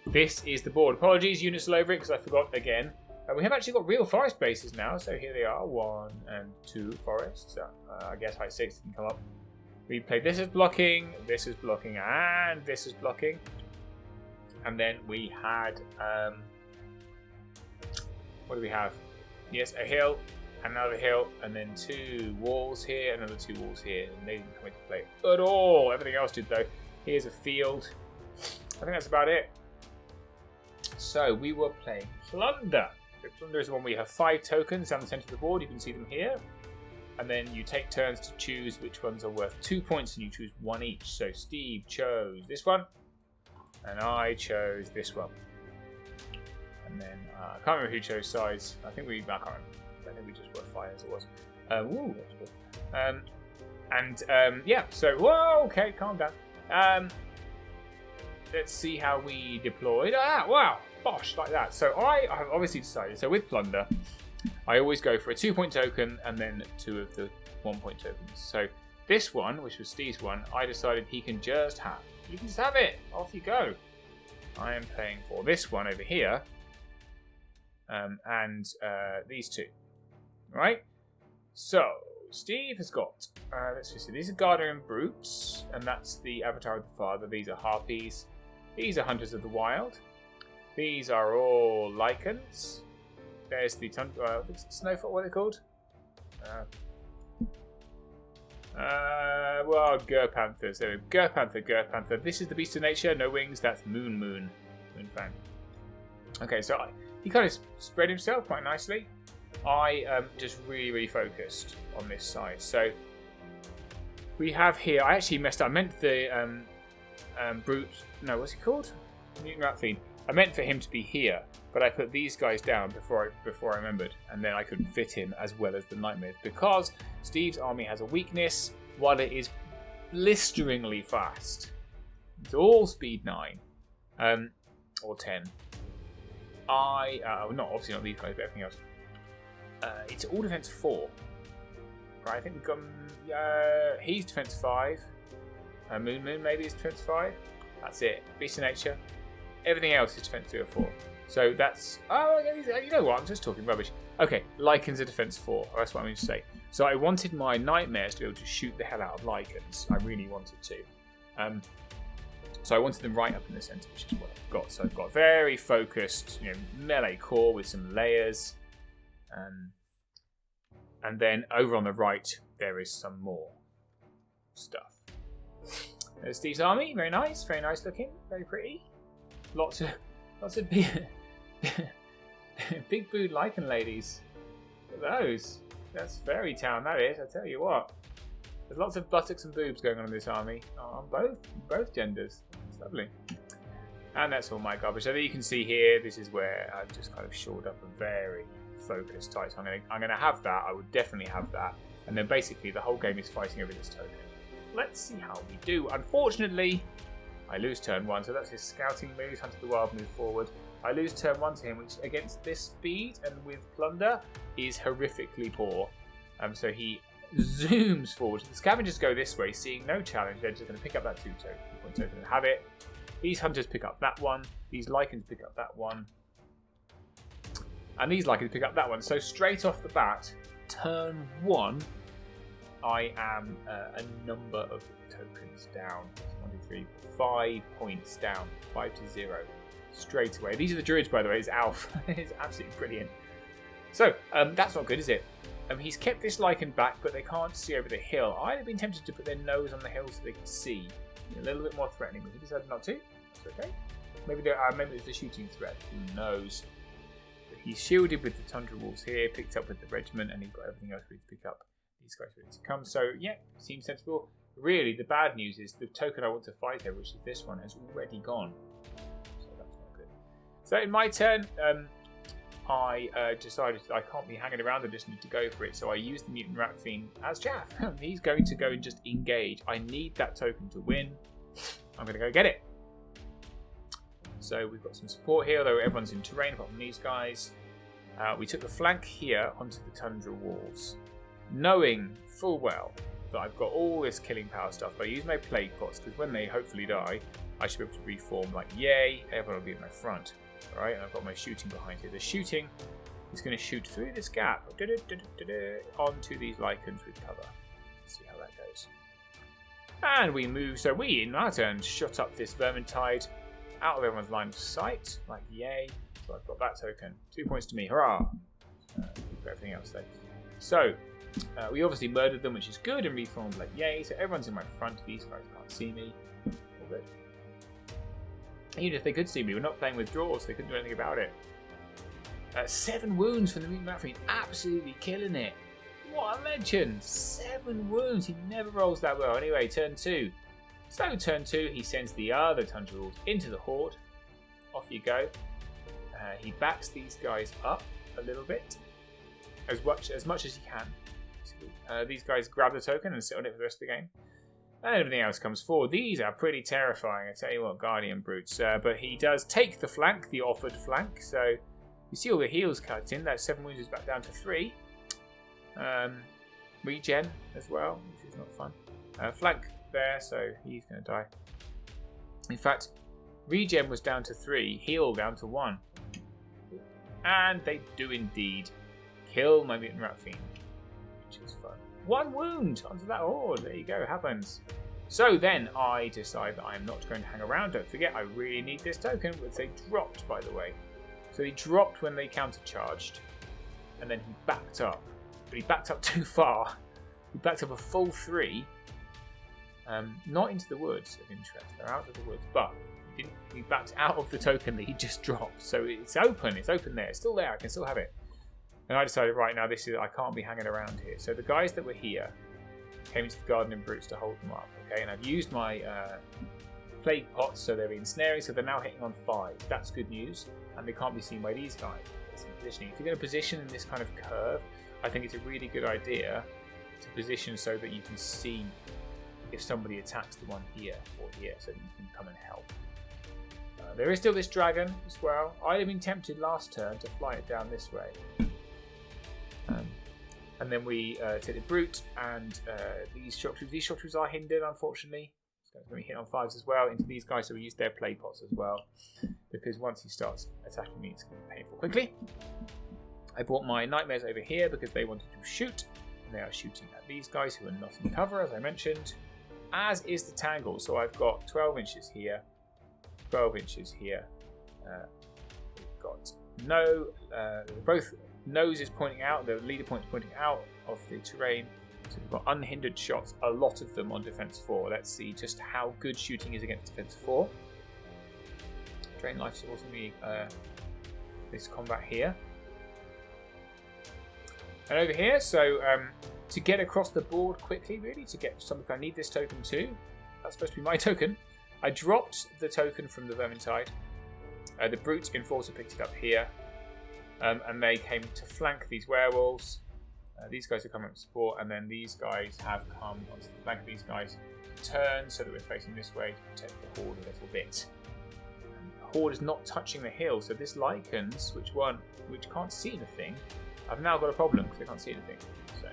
This is the board. Apologies, units all over it, because I forgot again. We have actually got real forest bases now, so here they are. 1 and 2 forests. I guess height 6 can come up. We played this is blocking, and this is blocking. And then we had... what do we have? Yes, a hill, another hill, and then 2 walls here, another 2 walls here. And they didn't come into play at all. Everything else did, though. Here's a field. I think that's about it. So we were playing Plunder. So Plunder is the one where you have 5 tokens down the centre of the board. You can see them here. And then you take turns to choose which ones are worth 2 points, and you choose 1 each. So Steve chose this one, and I chose this one. And then I can't remember who chose size. I think we just were 5 as it was. Woo, that's good. Yeah. So whoa, okay, calm down. Let's see how we deployed. Wow, bosh, like that. So I have obviously decided. So with Plunder, I always go for a 2-point token and then 2 of the 1-point tokens. So this one, which was Steve's one, I decided he can just have. You can just have it. Off you go. I am playing for this one over here. And these 2. Right? So, Steve has got, let's see, these are Guardian Brutes, and that's the Avatar of the Father. These are Harpies. These are Hunters of the Wild. These are all Lycans. There's the Snowfall, what are they called? Well, Gur Panthers. There we go. Gur Panther. This is the Beast of Nature, no wings. That's Moonfang. Okay, so he kind of spread himself quite nicely. I just really focused on this side. So we have here. I actually messed up. I meant the brute. No, what's he called? Mutant Rat Fiend. I meant for him to be here, but I put these guys down before I remembered, and then I couldn't fit him as well as the Nightmares because Steve's army has a weakness while it is blisteringly fast. It's all speed 9, or 10. Obviously not these guys, but everything else. It's all defense 4. Right, I think we've got he's defense 5. Moon maybe is defense 5. That's it. Beast of Nature. Everything else is defense 3 or 4. So that's... Oh, you know what? I'm just talking rubbish. Okay, Lycans are defense 4. That's what I'm going to say. So I wanted my Nightmares to be able to shoot the hell out of Lycans. I really wanted to. So I wanted them right up in the centre, which is what I've got. So I've got very focused, melee core with some layers. And then over on the right, there is some more stuff. There's Steve's army. Very nice looking. Very pretty. Lots of big, big booed lichen ladies. Look at those. That's fairy town, that is. I tell you what. There's lots of buttocks and boobs going on in this army. On both genders. It's lovely. And that's all my garbage. So that you can see here, this is where I've just kind of shored up a very focused type. So I'm gonna have that. I would definitely have that. And then basically the whole game is fighting over this token. Let's see how we do. Unfortunately, I lose turn 1, so that's his scouting move. Hunter the Wild move forward. I lose turn 1 to him, which against this speed and with plunder is horrifically poor. So he zooms forward. The scavengers go this way, seeing no challenge. They're just going to pick up that 2-point token and have it. These hunters pick up that one. These lichens pick up that one. And these lichens pick up that one. So straight off the bat, turn 1, I am a number of tokens down. 1, 2, 3, 5 points down. 5 to 0. Straight away. These are the druids, by the way. It's Alf. It's absolutely brilliant. So, that's not good, is it? He's kept this lichen back, but they can't see over the hill. I'd have been tempted to put their nose on the hill so they could see. A little bit more threatening, but he decided not to. It's okay. Maybe it's the shooting threat. Who knows? But he's shielded with the Tundra Wolves here, picked up with the regiment, and he's got everything else ready to pick up. These guys ready to come. So, yeah, seems sensible. Really, the bad news is the token I want to fight here, which is this one, has already gone. So that's not good. So in my turn, I decided I can't be hanging around, I just need to go for it. So I used the Mutant Rat Fiend as chaff. He's going to go and just engage. I need that token to win. I'm going to go get it. So we've got some support here, although everyone's in terrain apart from these guys. We took the flank here onto the Tundra Wolves, knowing full well that I've got all this killing power stuff. But I use my plague pots because when they hopefully die, I should be able to reform like yay, everyone will be in my front. Alright, and I've got my shooting behind here. The shooting is going to shoot through this gap onto these lichens with cover. Let's see how that goes. And we move, so we, in our turn, shot up this Vermintide out of everyone's line of sight, like yay. So I've got that token. 2 points to me, hurrah! Keep everything else there. So, we obviously murdered them, which is good, and reformed like yay. So everyone's in my front. These guys can't see me. All good. Even if they could see me, we're not playing with draws, so they couldn't do anything about it. 7 wounds from the Mutant Rat Fiend, absolutely killing it. What a legend! 7 wounds, he never rolls that well. Anyway, turn 2. So turn 2, he sends the other Tundra Wolves into the Horde. Off you go. He backs these guys up a little bit, as much as he can. These guys grab the token and sit on it for the rest of the game. And everything else comes forward. These are pretty terrifying, I tell you what, Guardian Brutes. But he does take the flank, the offered flank. So you see all the heals cut in. That 7 wounds is back down to 3. Regen as well, which is not fun. Flank there, so he's going to die. In fact, regen was down to 3, heal down to 1. And they do indeed kill my Mutant Rat Fiend, which is fun. 1 wound onto that horde. There you go, happens. So then I decide that I am not going to hang around. Don't forget, I really need this token, which they dropped, by the way. So he dropped when they countercharged, and then he backed up. But he backed up too far. He backed up a full 3. Not into the woods of interest. They're out of the woods, but he backed out of the token that he just dropped. So it's open. It's open there. It's still there. I can still have it. And I decided, right now, I can't be hanging around here. So the guys that were here came into the Guardian Brutes to hold them up. Okay, and I've used my plague pots, so they're ensnaring, so they're now hitting on 5. That's good news, and they can't be seen by these guys. Positioning. If you're going to position in this kind of curve, I think it's a really good idea to position so that you can see if somebody attacks the one here or here, so that you can come and help. There is still this dragon as well. I'd have been tempted last turn to fly it down this way. And then we take the brute, and these shock troops are hindered, unfortunately. So it's going to hit on 5s as well into these guys, so we use their play pots as well, because once he starts attacking me, it's going to be painful. Quickly, I brought my nightmares over here because they wanted to shoot, and they are shooting at these guys who are not in cover, as I mentioned. as is the tangle. So I've got 12 inches here, 12 inches here. We've got both noses pointing out, the leader point's pointing out of the terrain. So we've got unhindered shots, a lot of them on defense 4. Let's see just how good shooting is against defense 4. Drain life supporting this combat here. And over here, so to get across the board quickly, really, to get something, I need this token too. That's supposed to be my token. I dropped the token from the Vermintide. The Brute Enforcer picked it up here. And they came to flank these werewolves. These guys are coming up to support, and then these guys have come onto the flank of these guys to turn so that we're facing this way to protect the Horde a little bit. The Horde is not touching the hill, so this Lycans, which can't see anything, I've now got a problem because they can't see anything. So.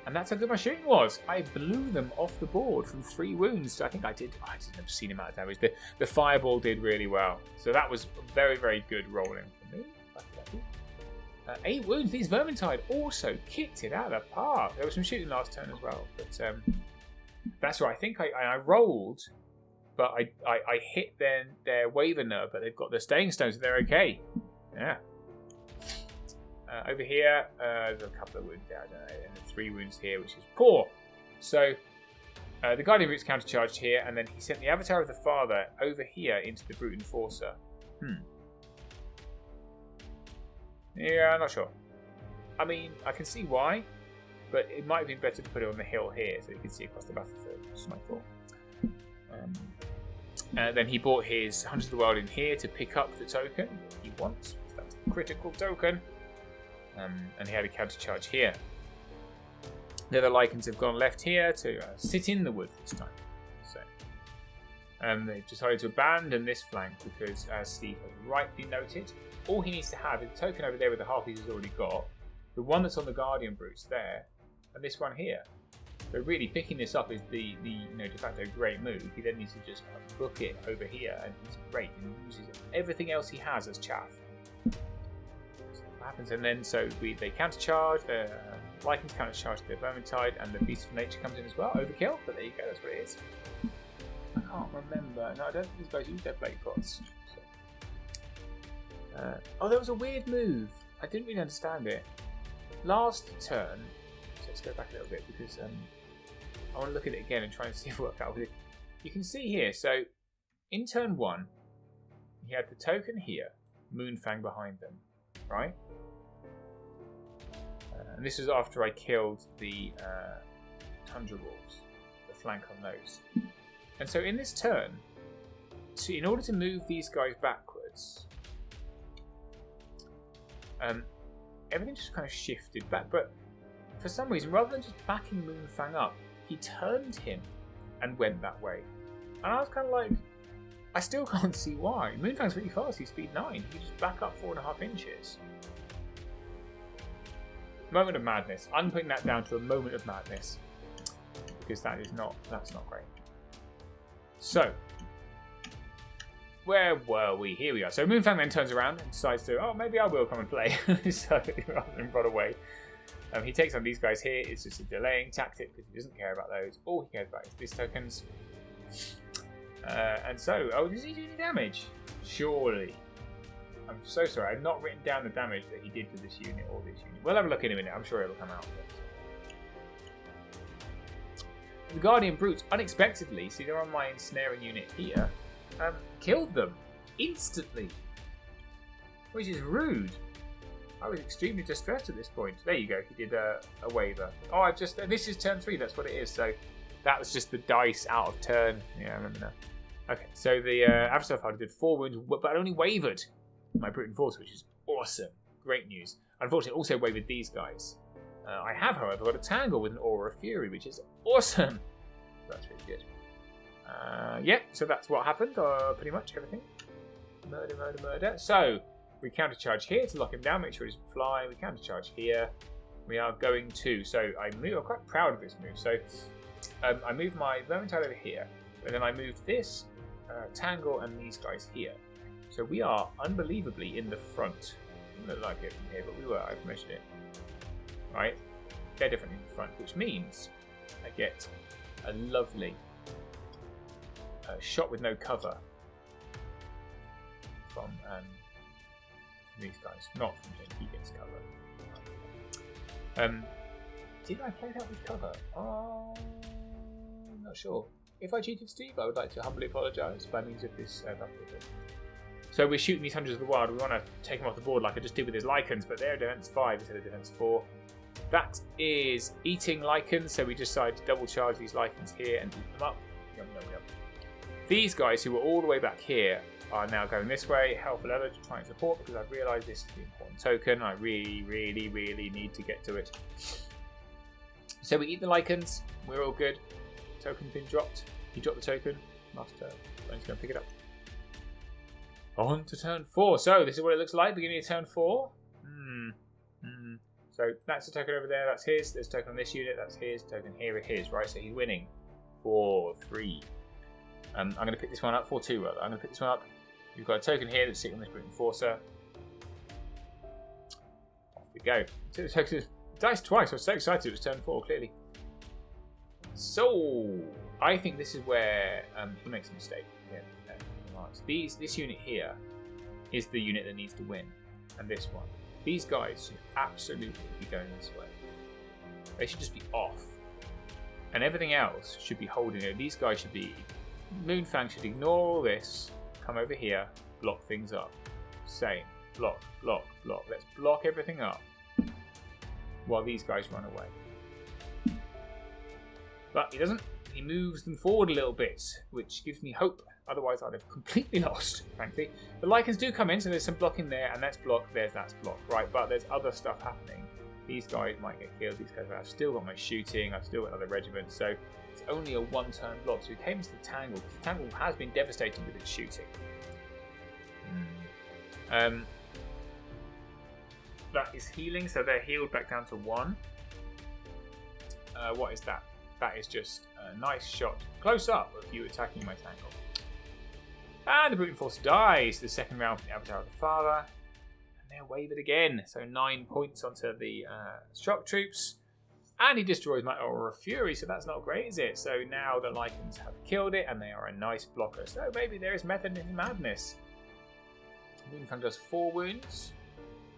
And that's how good my shooting was. I blew them off the board from 3 wounds. I think I did an obscene amount of damage. The fireball did really well. So that was very, very good rolling for me. 8 wounds. These Vermintide also kicked it out of the park. There was some shooting last turn as well. But that's right. I think I rolled, but I hit their Waver Nerve, but they've got the Staying Stones, so they're okay. Yeah. Over here, there's a couple of wounds there, I don't know, and 3 wounds here, which is poor. So, the Guardian Brute's countercharged here, and then he sent the Avatar of the Father over here into the Brute Enforcer. Yeah, I'm not sure. I mean, I can see why, but it might have been better to put it on the hill here, so you can see across the battlefield, which is my thought. Then he brought his Hunters of the Wild in here to pick up the token he wants. That's the critical token. And he had a counter charge here. The other Lycans have gone left here to sit in the wood this time. So, they've decided to abandon this flank because, as Steve has rightly noted, all he needs to have is the token over there with the harpies he's already got, the one that's on the Guardian Brutes there, and this one here. So really, picking this up is the de facto great move. He then needs to just book it over here, and he's great and uses everything else he has as chaff. Happens, and then they countercharge, the Lycans countercharge their Vermintide, and the Beast of Nature comes in as well. Overkill, but there you go, that's what it is. I can't remember. No, I don't think these guys use their blade pots. So. There was a weird move. I didn't really understand it. Last turn, so let's go back a little bit because I want to look at it again and try and see if it worked out with it. You can see here, so in turn 1, he had the token here, Moonfang behind them, right? And this was after I killed the Tundra Wolves, the flank on those. And so in this turn, in order to move these guys backwards, everything just kind of shifted back. But for some reason, rather than just backing Moonfang up, he turned him and went that way. And I was kind of like, I still can't see why. Moonfang's really fast, he's speed 9. He just back up 4.5 inches. Moment of madness. I'm putting that down to a moment of madness. Because that's not great. So, where were we? Here we are. So Moonfang then turns around and decides to, maybe I will come and play. So, rather than run away. He takes on these guys here. It's just a delaying tactic because he doesn't care about those. All he cares about is these tokens. And so, does he do any damage? Surely. I'm so sorry, I've not written down the damage that he did to this unit or this unit. We'll have a look in a minute, I'm sure it'll come out. The Guardian Brutes, unexpectedly, see they're on my ensnaring unit here, killed them instantly. Which is rude. I was extremely distressed at this point. There you go, he did a waver. This is turn 3, that's what it is. So that was just the dice out of turn. Yeah, I remember now. Okay, so the Avatar Fighter did 4 wounds, but only wavered my Brute Enforcer, which is awesome. Great news. Unfortunately, also wavered these guys. I have, however, got a Tangle with an Aura of Fury, which is awesome. That's really good. So that's what happened. Pretty much everything. Murder, murder, murder. So we countercharge here to lock him down, make sure he doesn't fly. We countercharge here. We are going to. So I'm quite proud of this move. So I moved my Vermintide over here, and then I moved this Tangle and these guys here. So we are unbelievably in the front. Doesn't look like it from here, but we were. I've measured it. Right? They're definitely in the front, which means I get a lovely shot with no cover from these guys. Not from him, he gets cover. Did I play that with cover? Oh, I'm not sure. If I cheated Steve, I would like to humbly apologise by means of this battle. So we're shooting these Hunters of the Wild. We want to take them off the board like I just did with his Lycans, but they're defense 5 instead of defense 4. That is eating Lycans, so we decide to double charge these Lycans here and eat them up. Yum, yum, yum. These guys who were all the way back here are now going this way. Helpful Leather to try and support because I've realised this is the important token. I really need to get to it. So we eat the Lycans. We're all good. Token's been dropped. He dropped the token. Last turn. I'm just going to pick it up. On to turn 4. So this is what it looks like beginning of turn 4. So that's the token over there. That's his. There's a token on this unit. That's his. Token here is his. Right. So he's winning 4-3. I'm going to pick this one up. 4-2 rather. I'm going to pick this one up. You've got a token here that's sitting on this Brute Enforcer. Off we go. So the token is dice twice. I was so excited. It was turn 4 clearly. So I think this is where he makes a mistake. Yeah. This unit here is the unit that needs to win, and this one. These guys should absolutely be going this way. They should just be off, and everything else should be holding it. These guys should be. Moonfang should ignore all this, come over here, block things up. Same. Block, block, block. Let's block everything up while these guys run away. But he doesn't. He moves them forward a little bit, which gives me hope. Otherwise, I'd have completely lost, frankly. The Lycans do come in, so there's some blocking there, and that's block, that's block, right? But there's other stuff happening. These guys might get killed, these guys, I've still got my shooting, I've still got another regiment, so it's only a one-turn block. So he came into the Tangle. The Tangle has been devastating with its shooting. That is healing, so they're healed back down to 1. What is that? That is just a nice shot close up of you attacking my Tangle. And the Brute Force dies the second round from the Avatar of the Father. And they're wavered again. So 9 points onto the shock troops. And he destroys my Aura of Fury, so that's not great, is it? So now the Lycans have killed it, and they are a nice blocker. So maybe there is method in madness. Moonfang does 4 wounds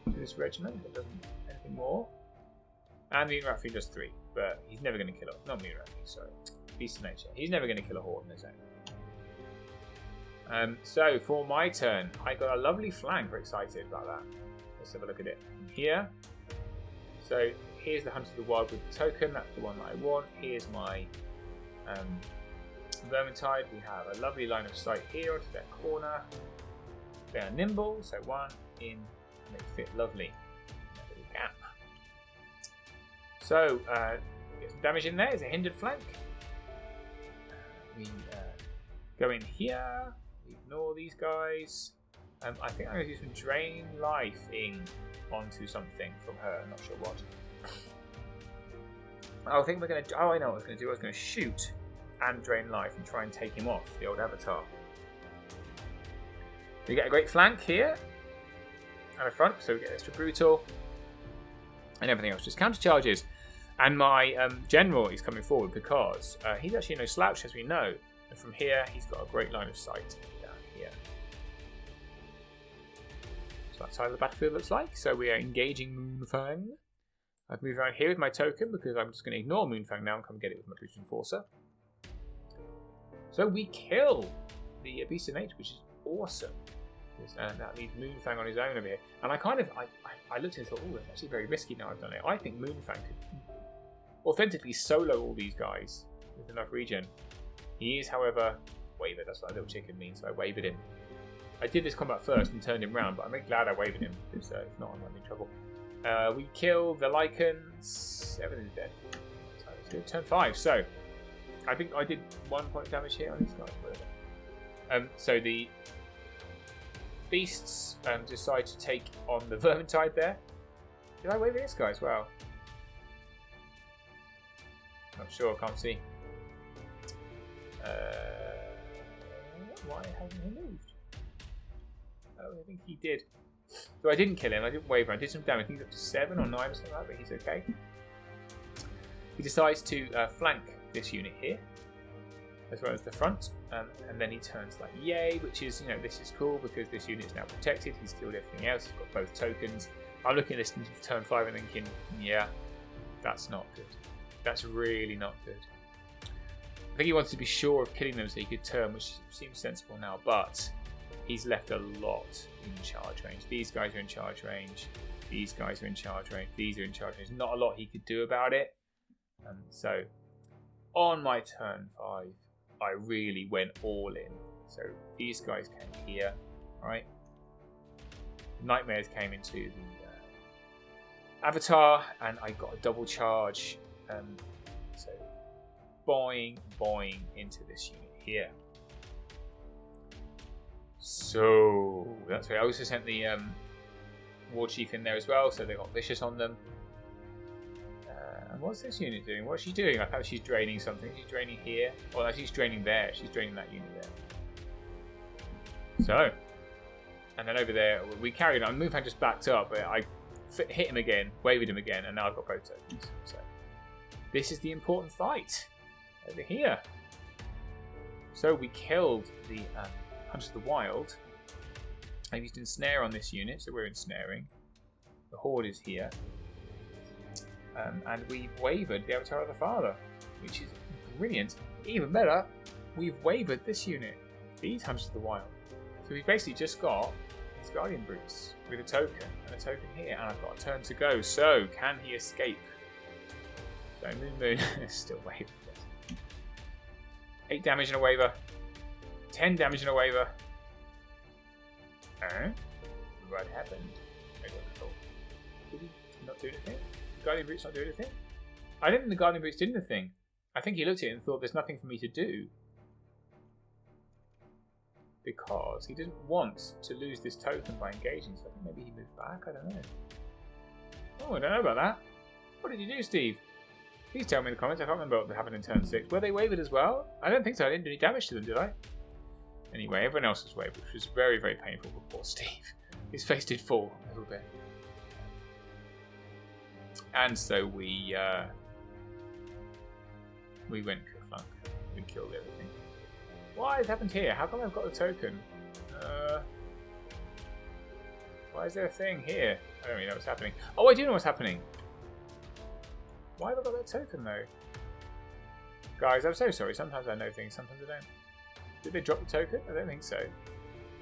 to this regiment, but doesn't anything more. And the Mutant Ratfiend does 3, but he's never going to kill it. Not Mutant Ratfiend, sorry. Beast of Nature. He's never going to kill a horde on his own. So for my turn, I got a lovely flank. We're excited about that. Let's have a look at it from here. So here's the Hunter of the Wild with the token. That's the one that I want. Here's my Vermintide. We have a lovely line of sight here onto that corner. They are nimble, so 1 in, and they fit lovely in that little gap. So get some damage in there. It's a hindered flank. We go in here. Ignore these guys. I think I'm going to do some drain life in onto something from her. I'm not sure what. I think we're going to. Oh, I know what I was going to do. I was going to shoot and drain life and try and take him off the old Avatar. We get a great flank here and a front, so we get extra brutal, and everything else just counter charges. And my general is coming forward because he's actually no slouch, as we know. And from here, he's got a great line of sight down here. So that's how the battlefield looks like. So we are engaging Moonfang. I've moved around here with my token because I'm just going to ignore Moonfang now and come get it with my Brute Enforcer. So we kill the Beast of Nature, which is awesome. That leaves Moonfang on his own over here. And I kind of, I looked at it and thought, oh, it's actually very risky now I've done it. I think Moonfang could authentically solo all these guys with enough regen. He is, however, wavered. That's what that little chicken means, so I wavered him. I did this combat first and turned him round, but I'm really glad I wavered him, because if not, I might be in trouble. We kill the Lycans. Everything's dead. So let's do turn 5. So, I think I did 1 point of damage here on these guys. Whatever. So the beasts decide to take on the Vermintide there. Did I waver this guy as well? Not sure, can't see. Why hasn't he moved? Oh, I think he did. So I didn't kill him, I didn't waver, I did some damage. I think he got to 7 or 9 or something like that, but he's okay. He decides to flank this unit here, as well as the front, and then he turns like yay, which is, this is cool because this unit is now protected. He's killed everything else. He's got both tokens. I'm looking at this in turn 5 and thinking, yeah, that's not good. That's really not good. I think he wanted to be sure of killing them so he could turn, which seems sensible now, but he's left a lot in charge range. These guys are in charge range. These guys are in charge range. These are in charge range. Not a lot he could do about it. So on my turn 5, I really went all in. So these guys came here, right? Nightmares came into the avatar, and I got a double charge. So boing into this unit here. So that's right. I also sent the War Chief in there as well, so they got vicious on them. And what's this unit doing? What's she doing? I thought she's draining something. She's draining here. Oh, no, she's draining there. She's draining that unit there. So, and then over there, we carried on. Moonfang just backed up, but I hit him again, wavered him again, and now I've got both tokens. So, this is the important fight over here. So, we killed the Hunters of the Wild. I used ensnare on this unit, so we're ensnaring. The Horde is here. And we've wavered the Avatar of the Father, which is brilliant. Even better, we've wavered this unit, these Hunters of the Wild. So we've basically just got his Guardian Brutes with a token and a token here, and I've got a turn to go. So, can he escape? So Moon is still wavered. 8 damage and a waver. 10 damage and a waver. What happened? I don't know. Did he not do anything? Guardian Brutes not do anything? I don't think the Guardian Brutes did anything. I think he looked at it and thought there's nothing for me to do. Because he didn't want to lose this token by engaging, so I think maybe he moved back, I don't know. Oh, I don't know about that. What did you do, Steve? Please tell me in the comments. I can't remember what happened in turn 6. Were they wavered as well? I don't think so. I didn't do any damage to them, did I? Anyway, everyone else was wavered, which was very, very painful for poor Steve. His face did fall a little bit. And so we went Kuflunk. We killed everything. Why has happened here? How come I've got the token? Why is there a thing here? I don't really know what's happening. Oh, I do know what's happening. Why have I got that token though? Guys, I'm so sorry. Sometimes I know things, sometimes I don't. Did they drop the token? I don't think so.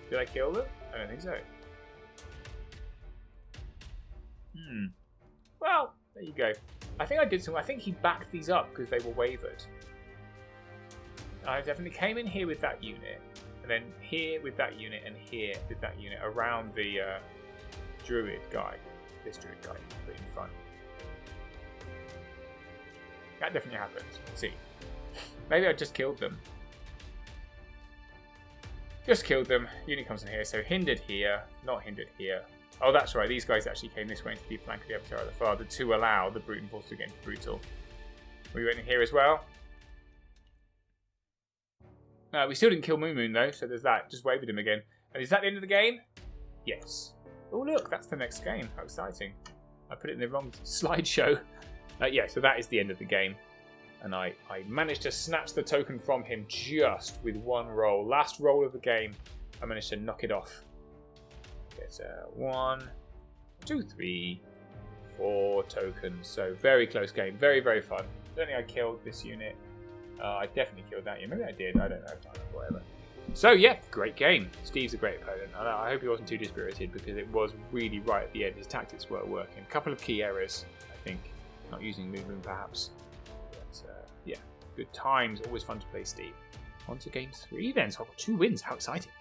Did I kill them? I don't think so. Well, there you go. I think I did some. I think he backed these up because they were wavered. I definitely came in here with that unit, and then here with that unit, and here with that unit around the druid guy. This druid guy put in front. That definitely happened. Let's see. Maybe I just killed them. Just killed them. Unit comes in here. So hindered here, not hindered here. Oh, that's right. These guys actually came this way into the flank of the Avatar of the Father to allow the Brute and Force to get into Brutal. We went in here as well. We still didn't kill Moon though, so there's that. Just wavered him again. And is that the end of the game? Yes. Oh look, that's the next game. How exciting. I put it in the wrong slideshow. Yeah, so that is the end of the game. And I managed to snatch the token from him just with one roll. Last roll of the game, I managed to knock it off. Get 1, 2, 3, 4 tokens. So very close game. Very, very fun. I don't think I killed this unit. I definitely killed that unit. Maybe I did. I don't know. Whatever. So yeah, great game. Steve's a great opponent. I hope he wasn't too dispirited because it was really right at the end. His tactics were working. A couple of key errors, I think. Not using movement perhaps. But yeah, good times. Always fun to play Steve. On to game 3 then. So I've got 2 wins. How exciting.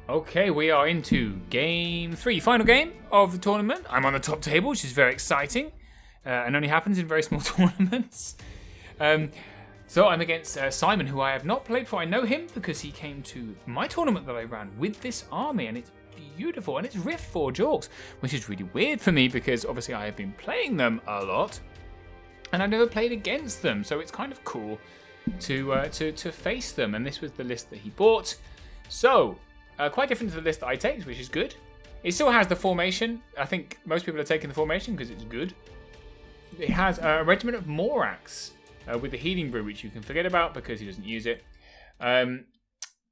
Okay, we are into game 3. Final game of the tournament. I'm on the top table, which is very exciting. And only happens in very small tournaments. So I'm against Simon, who I have not played for. I know him because he came to my tournament that I ran with this army, and it's beautiful. And it's Riftforged Orcs, which is really weird for me because obviously I have been playing them a lot, and I've never played against them. So it's kind of cool to face them. And this was the list that he bought. So quite different to the list that I take, which is good. It still has the formation. I think most people are taking the formation because it's good. it has a regiment of Morax with the healing brew, which you can forget about because he doesn't use it.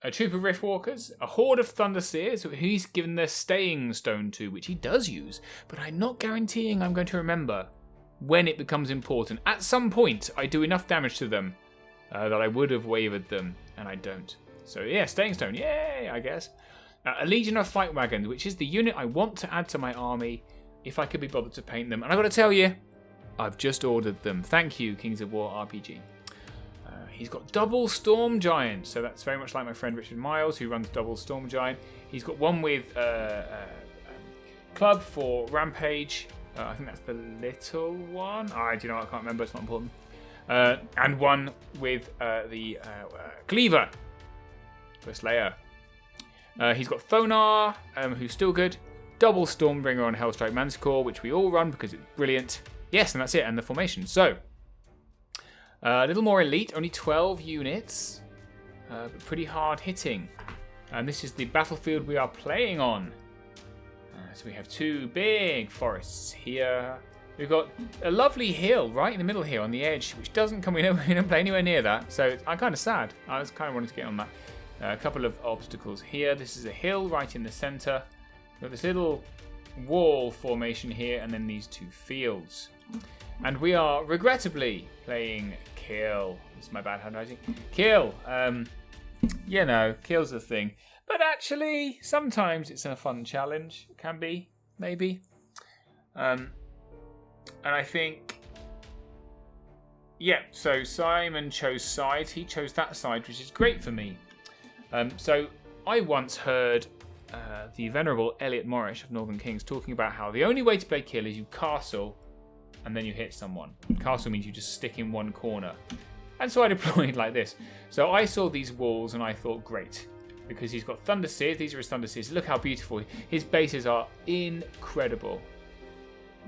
A troop of Riftwalkers, a horde of Thunderseers, who he's given their staying stone to, which he does use, but I'm not guaranteeing I'm going to remember when it becomes important. At some point, I do enough damage to them that I would have wavered them, and I don't. So yeah, staying stone, yay, I guess. A legion of fight wagons, which is the unit I want to add to my army if I could be bothered to paint them. And I've got to tell you, I've just ordered them. Thank you, Kings of War RPG. He's got double Storm Giant, so that's very much like my friend Richard Miles, who runs double Storm Giant. He's got one with Club for Rampage. I think that's the little one. Do you know what? I can't remember. It's not important. And one with the Cleaver for Slayer. He's got Thonar, who's still good. Double Stormbringer on Hellstrike Manticore, which we all run because it's brilliant. Yes, and that's it. And the formation. So. A little more elite, only 12 units, but pretty hard hitting. And this is the battlefield we are playing on. So we have two big forests here. We've got a lovely hill right in the middle here on the edge, which doesn't come, we don't play anywhere near that. So I'm kind of sad. I was kind of wanting to get on that. A couple of obstacles here. This is a hill right in the center. We've got this little wall formation here, and then these two fields. And we are regrettably playing Kill. This is my bad handwriting. Kill. You know, Kill's a thing. But actually, sometimes it's a fun challenge. It can be, maybe. And I think, yeah, so Simon chose sides. He chose that side, which is great for me. So I once heard the venerable Elliot Morris of Northern Kings talking about how the only way to play Kill is you castle and then you hit someone. Castle means you just stick in one corner. And so I deployed like this. So I saw these walls and I thought, great. Because he's got Thunderseers. These are his Thunderseers. Look how beautiful. His bases are incredible.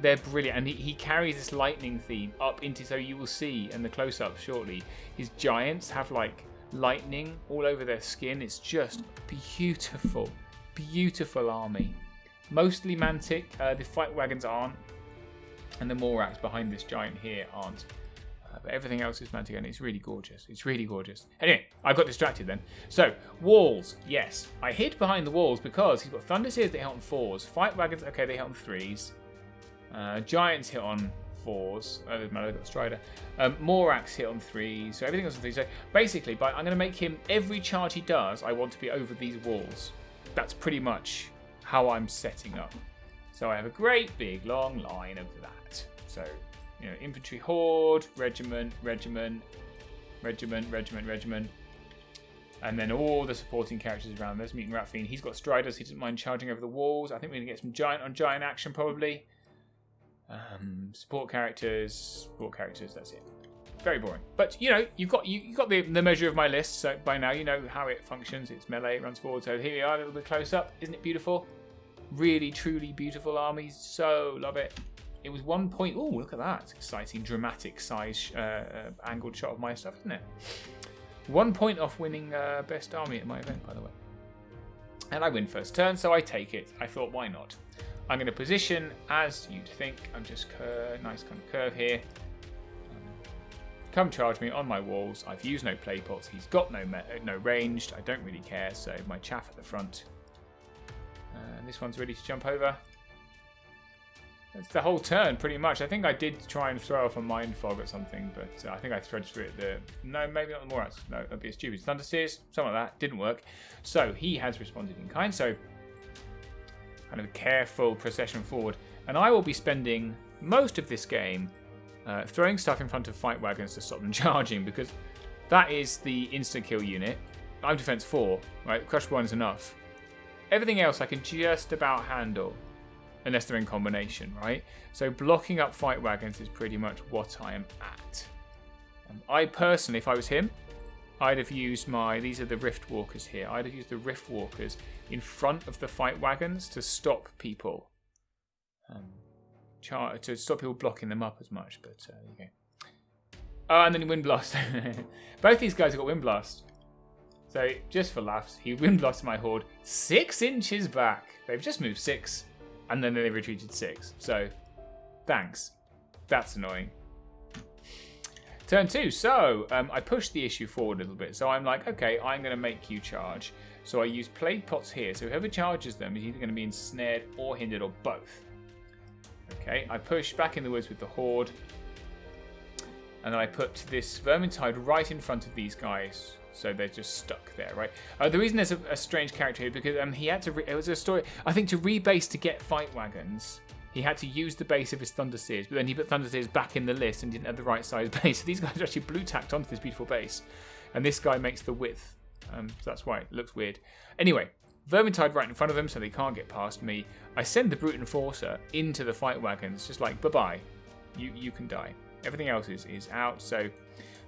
They're brilliant. And he carries this lightning theme up into, so you will see in the close-up shortly, his giants have like lightning all over their skin. It's just beautiful. Beautiful army. Mostly Mantic. The fight wagons aren't. And the Morax behind this giant here aren't. But everything else is Mantic, and it's really gorgeous. It's really gorgeous. Anyway, I got distracted then. So, walls. Yes. I hid behind the walls because he's got Thunderseers that hit on 4s. Fight wagons, okay, they hit on 3s. Giants hit on 4s. Oh, doesn't matter, they've got Strider. Morax hit on 3s. So everything else on 3s. So basically, I'm going to make him, every charge he does, I want to be over these walls. That's pretty much how I'm setting up. So I have a great big long line of that. So, you know, infantry horde, regiment, regiment, regiment, regiment, regiment. And then all the supporting characters around. There's Mutant Ratfiend. He's got Striders. He doesn't mind charging over the walls. I think we're going to get some giant on giant action probably. Support characters, that's it. Very boring. But, you know, you've got the measure of my list. So by now you know how it functions. It's melee, it runs forward. So here we are, a little bit close up. Isn't it beautiful? Really, truly beautiful armies. So love it. It was 1 point. Oh, look at that. It's exciting, dramatic size angled shot of my stuff, isn't it? 1 point off winning best army at my event, by the way. And I win first turn, so I take it. I thought, why not? I'm going to position as you'd think. I'm just nice kind of curve here. Come charge me on my walls. I've used no play pots. He's got no ranged. I don't really care. So my chaff at the front. And this one's ready to jump over. That's the whole turn, pretty much. I think I did try and throw off a Mind Fog or something, but I think I threaded through it. No, maybe not the Morax. No, that'd be stupid. Thunderseers, something like that. Didn't work. So he has responded in kind. So kind of a careful procession forward. And I will be spending most of this game throwing stuff in front of fight wagons to stop them charging, because that is the insta-kill unit. I'm defense 4, right? Crush 1 is enough. Everything else I can just about handle, unless they're in combination, right? So blocking up fight wagons is pretty much what I am at. I personally, if I was him, I'd have used these are the Riftwalkers here. I'd have used the Riftwalkers in front of the fight wagons to stop people. To stop people blocking them up as much, but there you go. Oh, and then Wind Blast. Both these guys have got Wind Blast. So, just for laughs, he Wind Blasted my horde 6 inches back. They've just moved 6, and then they retreated 6. So, thanks. That's annoying. Turn 2. So, I pushed the issue forward a little bit. So I'm like, okay, I'm going to make you charge. So I use plague pots here. So whoever charges them is either going to be ensnared or hindered or both. Okay, I push back in the woods with the horde. And then I put this Vermintide right in front of these guys. So they're just stuck there, right? The reason there's a strange character here, because he had to... it was a story... I think to rebase to get fight wagons, he had to use the base of his Thunderseers, but then he put Thunderseers back in the list and didn't have the right size base. So these guys are actually blue tacked onto this beautiful base. And this guy makes the width. So that's why it looks weird. Anyway, Vermintide right in front of them so they can't get past me. I send the Brute Enforcer into the fight wagons, just like, bye-bye. You can die. Everything else is out, so...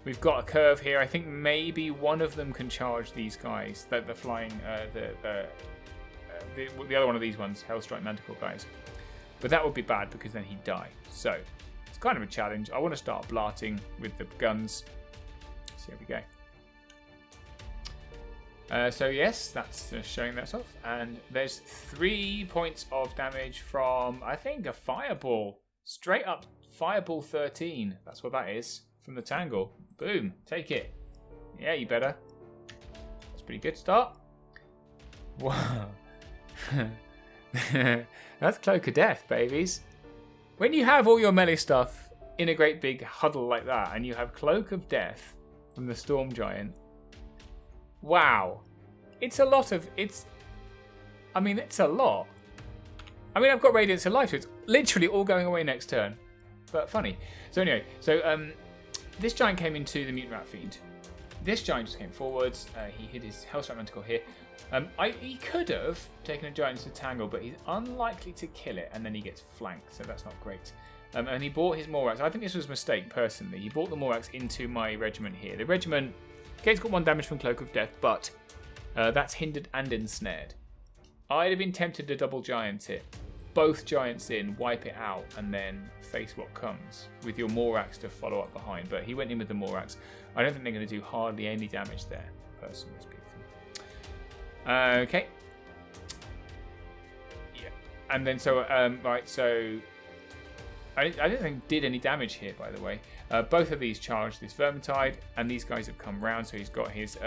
We've got a curve here. I think maybe one of them can charge these guys. The flying, the other one of these ones, Hellstrike Manticore guys. But that would be bad because then he'd die. So it's kind of a challenge. I want to start blarting with the guns. So here we go. So yes, that's showing that off. And there's 3 points of damage from, I think, a fireball. Straight up fireball 13. That's what that is. From the Tangle. Boom. Take it. Yeah, you better. That's a pretty good start. Wow. That's Cloak of Death, babies. When you have all your melee stuff in a great big huddle like that, and you have Cloak of Death from the Storm Giant. Wow. It's a lot of... it's a lot. I've got Radiance of Life, so it's literally all going away next turn. But funny. So anyway, this giant came into the Mutant Rat Fiend. This giant just came forwards. He hid his Hellstrike Manticore here. He could have taken a giant into Tangle, but he's unlikely to kill it, and then he gets flanked, so that's not great. And he brought his Morax. I think this was a mistake, personally. He brought the Morax into my regiment here. The regiment, okay, it's got 1 damage from Cloak of Death, but that's hindered and ensnared. I'd have been tempted to double giant it. Both giants in, wipe it out, and then face what comes with your Morax to follow up behind. But he went in with the Morax. I don't think they're going to do hardly any damage there, personally speaking. Okay. Yeah. And then right, so I don't think did any damage here, by the way. Both of these charged this Vermintide, and these guys have come round. So he's got his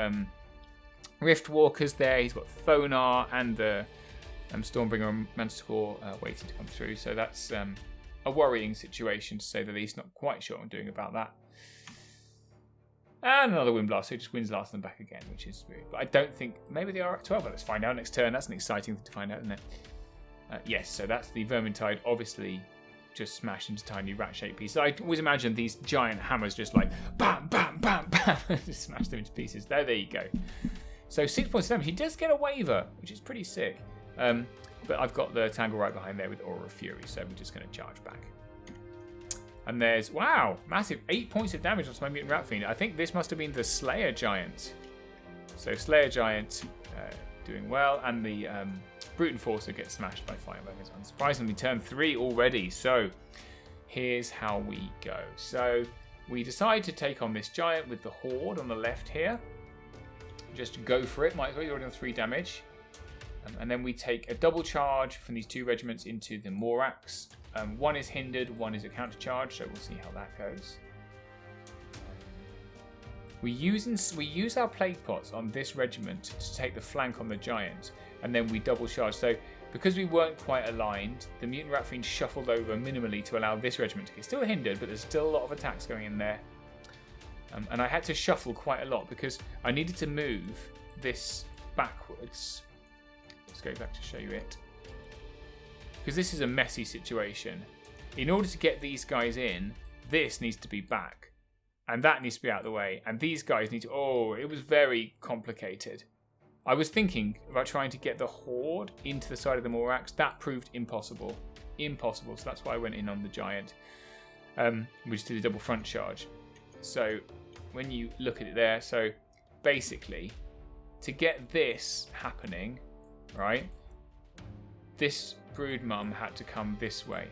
Riftwalkers there. He's got Thonar and the Stormbringer and Manticore waiting to come through. So that's a worrying situation, to say the least. Not quite sure what I'm doing about that. And another Wind Blast, so he just wins last them back again, which is weird. But I don't think... maybe they are at 12, but let's find out next turn. That's an exciting thing to find out, isn't it? Yes, so that's the Vermintide, obviously just smashed into tiny rat-shaped pieces. I always imagine these giant hammers just like bam, bam, bam, bam, just smash them into pieces. There you go. So 6 points of damage. He does get a waiver, which is pretty sick. But I've got the Tangle right behind there with Aura of Fury, so we're just going to charge back. And there's, wow, massive 8 points of damage onto my Mutant Rat Fiend. I think this must have been the Slayer Giant. So Slayer Giant doing well, and the Brute Enforcer gets smashed by Fire Weapons. Unsurprisingly, turn 3 already. So here's how we go. So we decide to take on this giant with the Horde on the left here. Just go for it. Might as well, you're already on 3 damage. And then we take a double charge from these 2 regiments into the Morax. One is hindered, one is a counter charge, so we'll see how that goes. We use our plague pots on this regiment to take the flank on the giant, and then we double charge. So because we weren't quite aligned, the Mutant Rat Fiend shuffled over minimally to allow this regiment to get still hindered, but there's still a lot of attacks going in there. And I had to shuffle quite a lot because I needed to move this backwards. Let's go back to show you it. Because this is a messy situation. In order to get these guys in, this needs to be back. And that needs to be out of the way. And these guys need to... oh, it was very complicated. I was thinking about trying to get the Horde into the side of the Morax. That proved impossible. Impossible. So that's why I went in on the Giant. We just did a double front charge. So when you look at it there, so basically, to get this happening, right, this Broodmum had to come this way,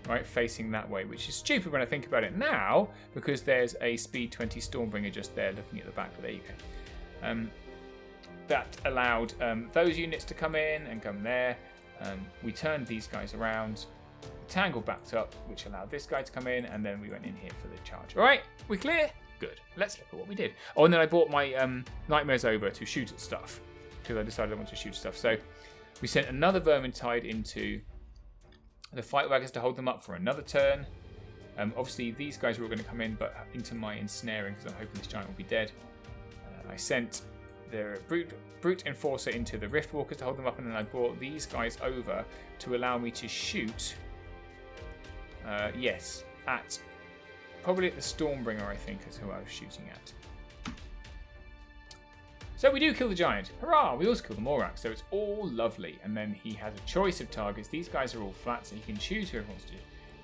right, facing that way, which is stupid when I think about it now, because there's a speed 20 Stormbringer just there looking at the back, but there you go. That allowed those units to come in and come there. We turned these guys around, Tangle backed up, which allowed this guy to come in, and then we went in here for the charge. All right, we clear? Good. Let's look at what we did. Oh, and then I brought my nightmares over to shoot at stuff, because I decided I wanted to shoot stuff. So we sent another Vermintide into the fight wagons to hold them up for another turn. Obviously, these guys were all going to come in, but into my ensnaring, because I'm hoping this giant will be dead. I sent the Brute Enforcer into the Riftwalkers to hold them up, and then I brought these guys over to allow me to shoot. Yes, probably at the Stormbringer, I think, is who I was shooting at. So we do kill the giant. Hurrah! We also kill the Morax, so it's all lovely. And then he has a choice of targets. These guys are all flat, so he can choose whoever wants to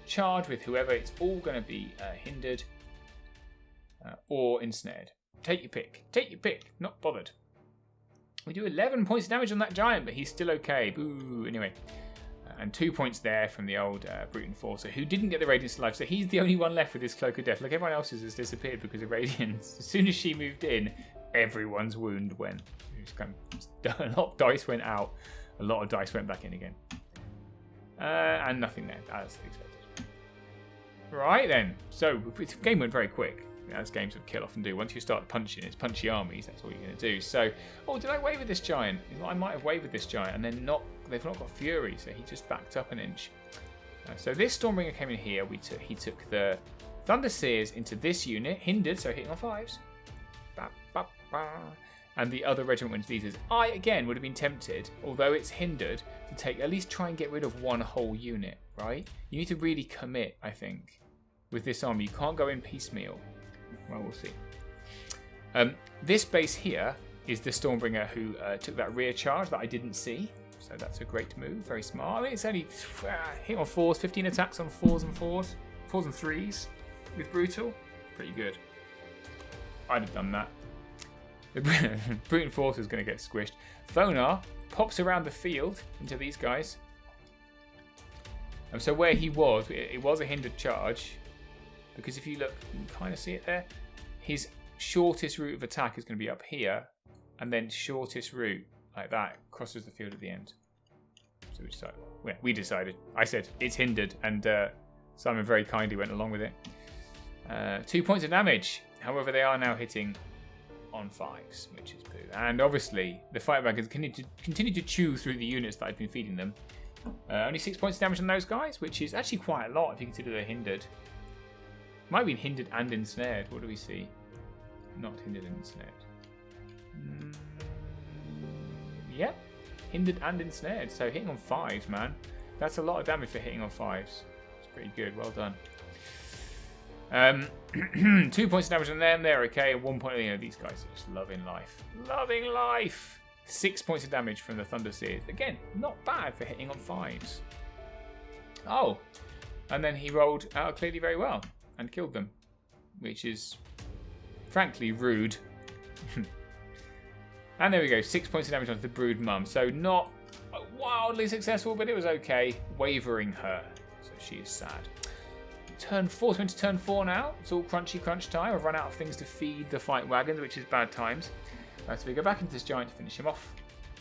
charge with whoever. It's all going to be hindered or ensnared. Take your pick. Take your pick. Not bothered. We do 11 points of damage on that giant, but he's still okay. Boo! Anyway. And 2 points there from the old Brute Enforcer, who didn't get the Radiance to life, so he's the only one left with his Cloak of Death. Like, everyone else's has disappeared because of Radiance. As soon as she moved in, everyone's wound went. A lot of dice went out. A lot of dice went back in again. And nothing there, as expected. Right then. So, the game went very quick, as games of kill often do. Once you start punching, it's punchy armies, that's all you're going to do. So, oh, did I waver this giant? I might have wavered this giant, and then they've not got Fury, so he just backed up an inch. So this Stormbringer came in here. He took the Thunder Seers into this unit, hindered, so hitting on 5s. And the other regiment went to these. I, again, would have been tempted, although it's hindered, to at least try and get rid of one whole unit, right? You need to really commit, I think, with this army. You can't go in piecemeal. Well, we'll see. This base here is the Stormbringer who took that rear charge that I didn't see. So that's a great move. Very smart. I mean, it's only hit on 4s, 15 attacks on 4s and 4s. 4s and 3s with Brutal. Pretty good. I'd have done that. The Brute Enforcer is going to get squished. Thonar pops around the field into these guys. And so where he was, it was a hindered charge. Because if you look, you can kind of see it there. His shortest route of attack is going to be up here. And then shortest route, like that, crosses the field at the end. So we decided. I said, it's hindered. And Simon very kindly went along with it. 2 points of damage. However, they are now hitting on 5s, which is poo. And obviously, the fight wagons continue to chew through the units that I've been feeding them. Only 6 points of damage on those guys, which is actually quite a lot if you consider they're hindered. Might have been hindered and ensnared. What do we see? Not hindered and ensnared. Yep. Hindered and ensnared. So hitting on 5s, man. That's a lot of damage for hitting on 5s. It's pretty good. Well done. 2 points of damage on them. They're okay. 1 point. You know, these guys are just loving life. Loving life. 6 points of damage from the Thunder Seers. Again, not bad for hitting on 5s. Oh. And then he rolled out clearly very well and killed them, which is frankly rude. And there we go, 6 points of damage onto the Brood Mum. So not wildly successful, but it was okay. Wavering her, so she is sad. Turn 4, so into turn 4 now. It's all crunchy crunch time. I've run out of things to feed the fight wagons, which is bad times. So we go back into this giant to finish him off.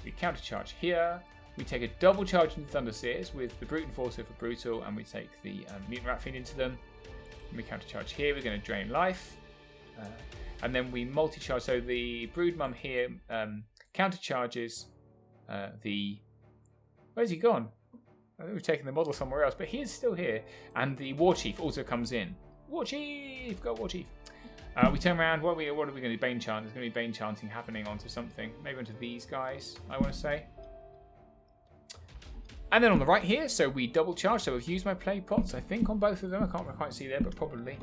We countercharge here. We take a double charge into Thunder Seers with the Brute Enforcer for Brutal, and we take the Mutant Rat Fiend into them. And we countercharge here. We're going to drain life. And then we multi-charge. So the Brood Mum here countercharges the... Where's he gone? I think we've taken the model somewhere else, but he is still here. And the War Chief also comes in. War Chief! Go War Chief! We turn around. What are we going to do? Bane Chant. There's going to be Bane Chanting happening onto something. Maybe onto these guys, I want to say. And then on the right here, so we double charge. So we've used my plague pots, I think, on both of them. I can't quite see there, but probably.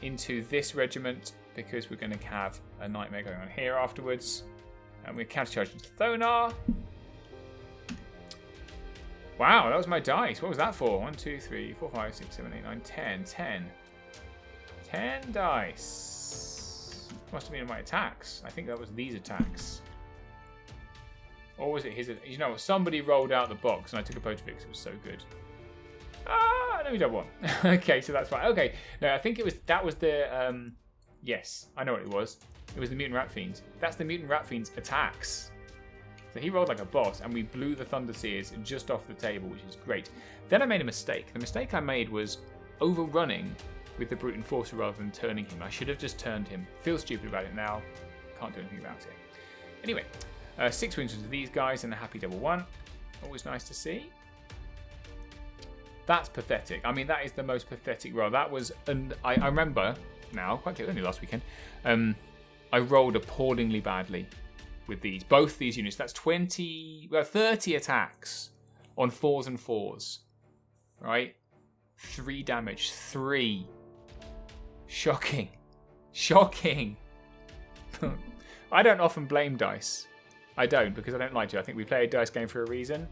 Into this regiment, because we're going to have a nightmare going on here afterwards. And we're countercharged into Thonar. Wow, that was my dice. What was that for? 1, 2, 3, 4, 5, 6, 7, 8, 9, 10. 10 dice. Must have been my attacks. I think that was these attacks. Or was it his? You know what? Somebody rolled out the box and I took a photo of it because it was so good. Ah, no, we don't want. Okay, so that's fine. Okay, no, I think that was the. Yes, I know what it was. It was the Mutant Rat Fiends. That's the Mutant Rat Fiends' attacks. So he rolled like a boss, and we blew the Thunder Seers just off the table, which is great. Then I made a mistake. The mistake I made was overrunning with the Brute Enforcer rather than turning him. I should have just turned him. Feel stupid about it now. Can't do anything about it. Anyway, 6 wounds to these guys and a happy double 1. Always nice to see. That's pathetic. I mean, that is the most pathetic roll. That was, and I remember now, quite clearly, only last weekend, I rolled appallingly badly with these. Both these units. That's 30 attacks on 4s and 4s. Right? 3 damage. 3. Shocking. Shocking. I don't often blame dice. I don't, because I don't like to. I think we play a dice game for a reason.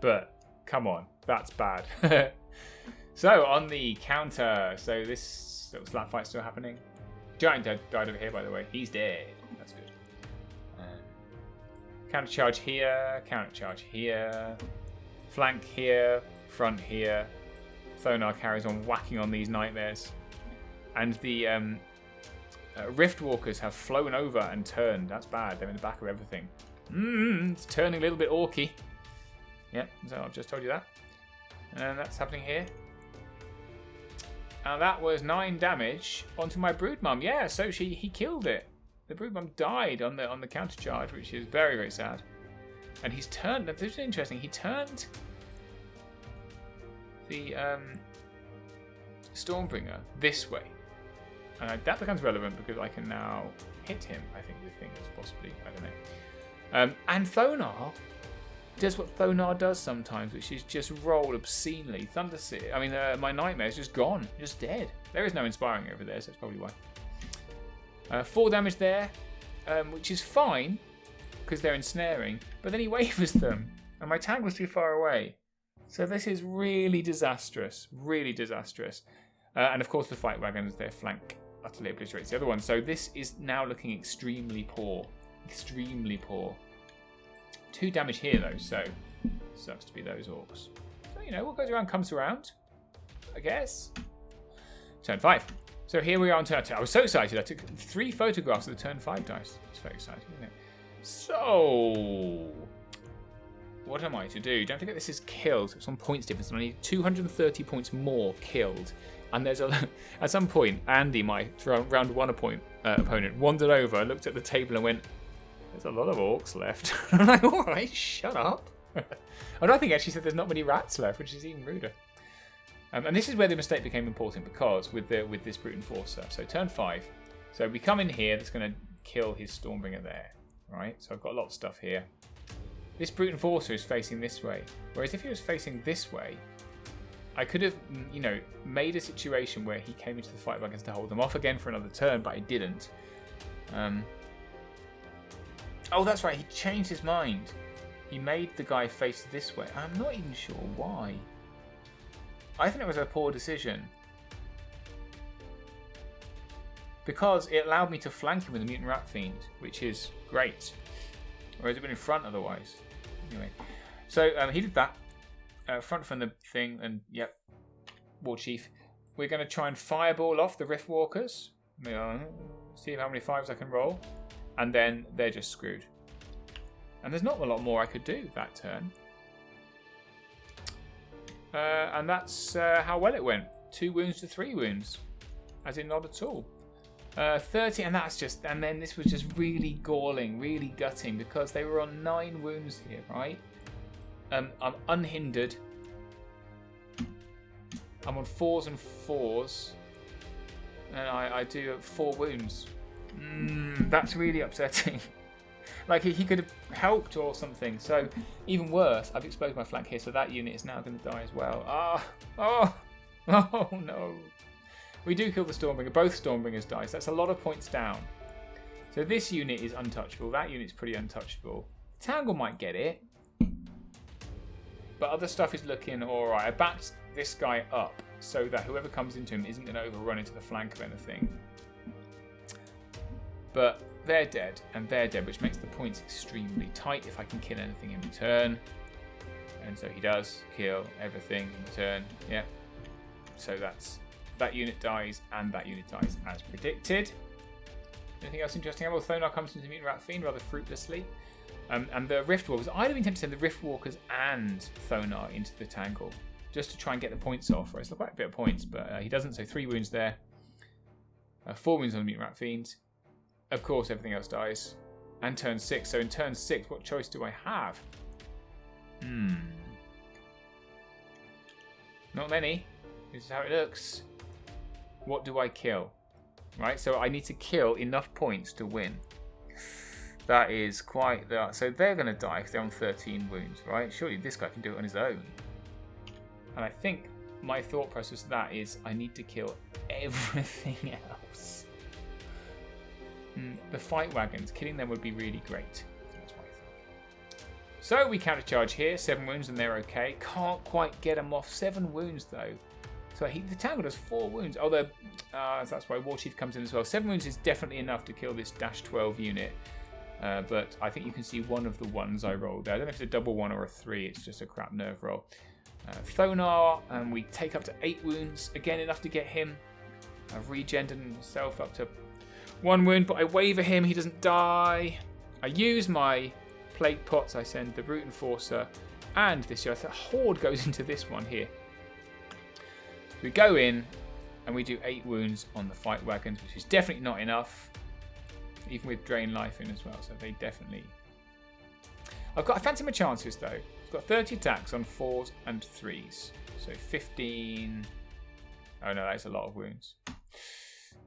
But, come on. That's bad. So, on the counter. So, this little slap fight's still happening. Giant died over here, by the way. He's dead. That's good. Counter charge here. Counter charge here. Flank here. Front here. Thonar carries on whacking on these nightmares. And the Riftwalkers have flown over and turned. That's bad. They're in the back of everything. It's turning a little bit orky. Yep, so I've just told you that. And that's happening here. And that was 9 damage onto my Broodmum. Yeah, so he killed it. The Broodmum died on the counter charge, which is very, very sad. And he's turned. This is interesting. He turned the Stormbringer this way. And that becomes relevant because I can now hit him, I think, with things, possibly. I don't know. And Thonar does what Thonar does sometimes, which is just roll obscenely. Thunderseer. I mean, my Nightmare's just gone. Just dead. There is no inspiring over there, so that's probably why. 4 damage there, which is fine, because they're ensnaring. But then he wavers them, and my tank was too far away. So this is really disastrous. Really disastrous. And of course the fight wagons, their flank utterly obliterates the other one. So this is now looking extremely poor. Extremely poor. 2 damage here though, so sucks to be those orcs. So, you know, what goes around comes around, I guess. Turn 5. So here we are on turn 2. I was so excited. I took 3 photographs of the turn 5 dice. It's very exciting, isn't it? So, what am I to do? Don't forget this is killed. It's on points difference. I need 230 points more killed. And there's at some point, Andy, my round 1 opponent, wandered over, looked at the table and went, "There's a lot of orcs left." I'm like, all right, shut up. I think actually said there's not many rats left, which is even ruder. And this is where the mistake became important, because with this Brute Enforcer. So turn 5. So we come in here, that's going to kill his Stormbringer there. Right? So I've got a lot of stuff here. This Brute Enforcer is facing this way. Whereas if he was facing this way, I could have, you know, made a situation where he came into the fight wagons to hold them off again for another turn, but I didn't. Oh, that's right. He changed his mind. He made the guy face this way. I'm not even sure why. I think it was a poor decision. Because it allowed me to flank him with a Mutant Rat Fiend, which is great. Whereas it would been in front otherwise. Anyway. So he did that. Front from the thing, and yep. War Chief. We're going to try and fireball off the Riftwalkers. See how many 5s I can roll. And then they're just screwed. And there's not a lot more I could do that turn. And that's how well it went. 2 wounds to 3 wounds. As in not at all. 30, and that's just, and then this was just really galling, really gutting, because they were on 9 wounds here, right? I'm unhindered. I'm on 4s and 4s. And I do 4 wounds. That's really upsetting. Like he could have helped or something. So even worse, I've exposed my flank here, so that unit is now going to die as well. Oh no. We do kill the Stormbringer. Both Stormbringers die. So that's a lot of points down. So this unit is untouchable. That unit's pretty untouchable. Tangle might get it. But other stuff is looking alright. I backed this guy up so that whoever comes into him isn't going to overrun into the flank of anything. But they're dead, and they're dead, which makes the points extremely tight if I can kill anything in return. And so he does kill everything in return. Yeah. So that unit dies, and that unit dies as predicted. Anything else interesting? Well, Thonar comes into the Mutant Rat Fiend rather fruitlessly. And the Riftwalkers, I'd have been tempted to send the Riftwalkers and Thonar into the Tangle, just to try and get the points off. Right? It's quite a bit of points, but he doesn't, so 3 wounds there. 4 wounds on the Mutant Rat Fiend. Of course, everything else dies. And turn 6, so in turn 6, what choice do I have? Not many. This is how it looks. What do I kill? Right, so I need to kill enough points to win. That is quite the... So they're going to die because they're on 13 wounds, right? Surely this guy can do it on his own. And I think my thought process of that is I need to kill everything else. The fight wagons, killing them would be really great. That's what I thought. So we countercharge here, 7 wounds and they're okay. Can't quite get them off. 7 wounds though. So the Tangle does 4 wounds. Although that's why War Chief comes in as well. 7 wounds is definitely enough to kill this -12 unit. But I think you can see one of the ones I rolled there. I don't know if it's a double 1 or a 3. It's just a crap nerve roll. Thonar, and we take up to 8 wounds. Again, enough to get him. I've regened himself up to 1 wound, but I waver him. He doesn't die. I use my plague pots. I send the Brute Enforcer and this year. The Horde goes into this one here. We go in and we do 8 wounds on the fight wagons, which is definitely not enough. Even with Drain Life in as well, so they definitely... I fancy my chances though. I've got 30 attacks on 4s and 3s. So 15... Oh no, that's a lot of wounds.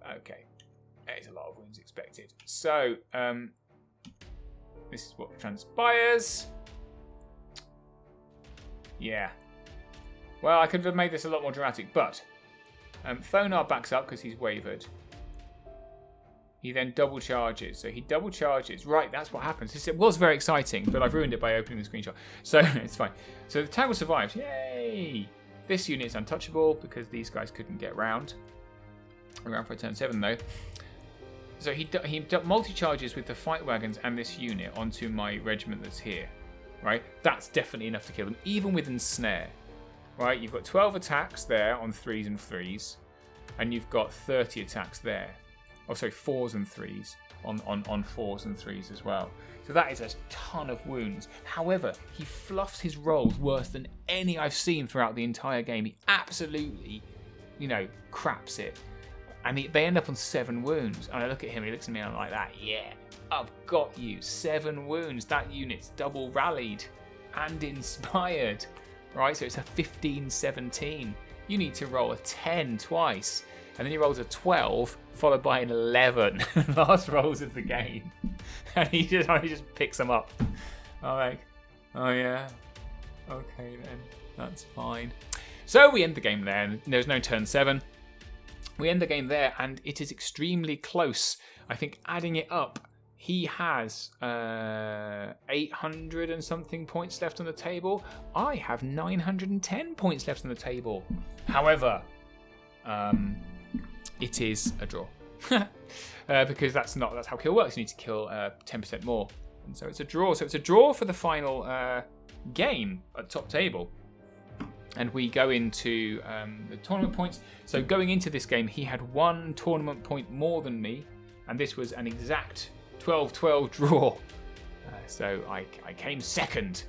Okay. That is a lot of wounds expected. So, this is what transpires. Yeah. Well, I could have made this a lot more dramatic, but Thonar backs up because he's wavered. He then double charges. So he double charges. Right, that's what happens. It was very exciting, but I've ruined it by opening the screenshot. So it's fine. So the Tangle survives. Yay! This unit is untouchable because these guys couldn't get round. Around for a turn 7 though. So he multi-charges with the fight wagons and this unit onto my regiment that's here. Right? That's definitely enough to kill them, even with Ensnare. Right? You've got 12 attacks there on 3s and 3s. And you've got 30 attacks there. Oh, sorry, 4s and 3s on 4s and 3s as well. So that is a ton of wounds. However, he fluffs his rolls worse than any I've seen throughout the entire game. He absolutely, craps it. And they end up on 7 wounds. And I look at him, he looks at me and I'm like that. Yeah, I've got you. 7 wounds. That unit's double rallied and inspired. Right, so it's a 15-17. You need to roll a 10 twice. And then he rolls a 12, followed by an 11. Last rolls of the game. And he just picks them up. I'm like, oh yeah. Okay then, that's fine. So we end the game there. And there's no turn 7. We end the game there, and it is extremely close. I think adding it up, he has 800 and something points left on the table. I have 910 points left on the table. However, it is a draw. Because that's how kill works. You need to kill 10% more. And so it's a draw. So it's a draw for the final game at top table. And we go into the tournament points. So going into this game, he had 1 tournament point more than me. And this was an exact 12-12 draw. So I came second.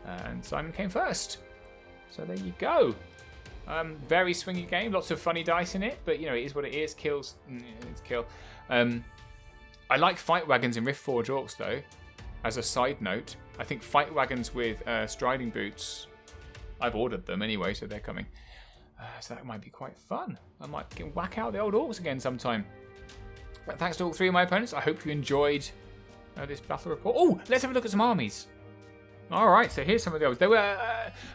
And Simon came first. So there you go. Very swingy game. Lots of funny dice in it. But, it is what it is. Kills. It's kill. I like fight wagons in Riftforged Orcs, though. As a side note, I think fight wagons with striding boots... I've ordered them anyway, so they're coming. So that might be quite fun. I might whack out the old Orcs again sometime. But thanks to all 3 of my opponents. I hope you enjoyed this battle report. Oh, let's have a look at some armies. All right, so here's some of those. There were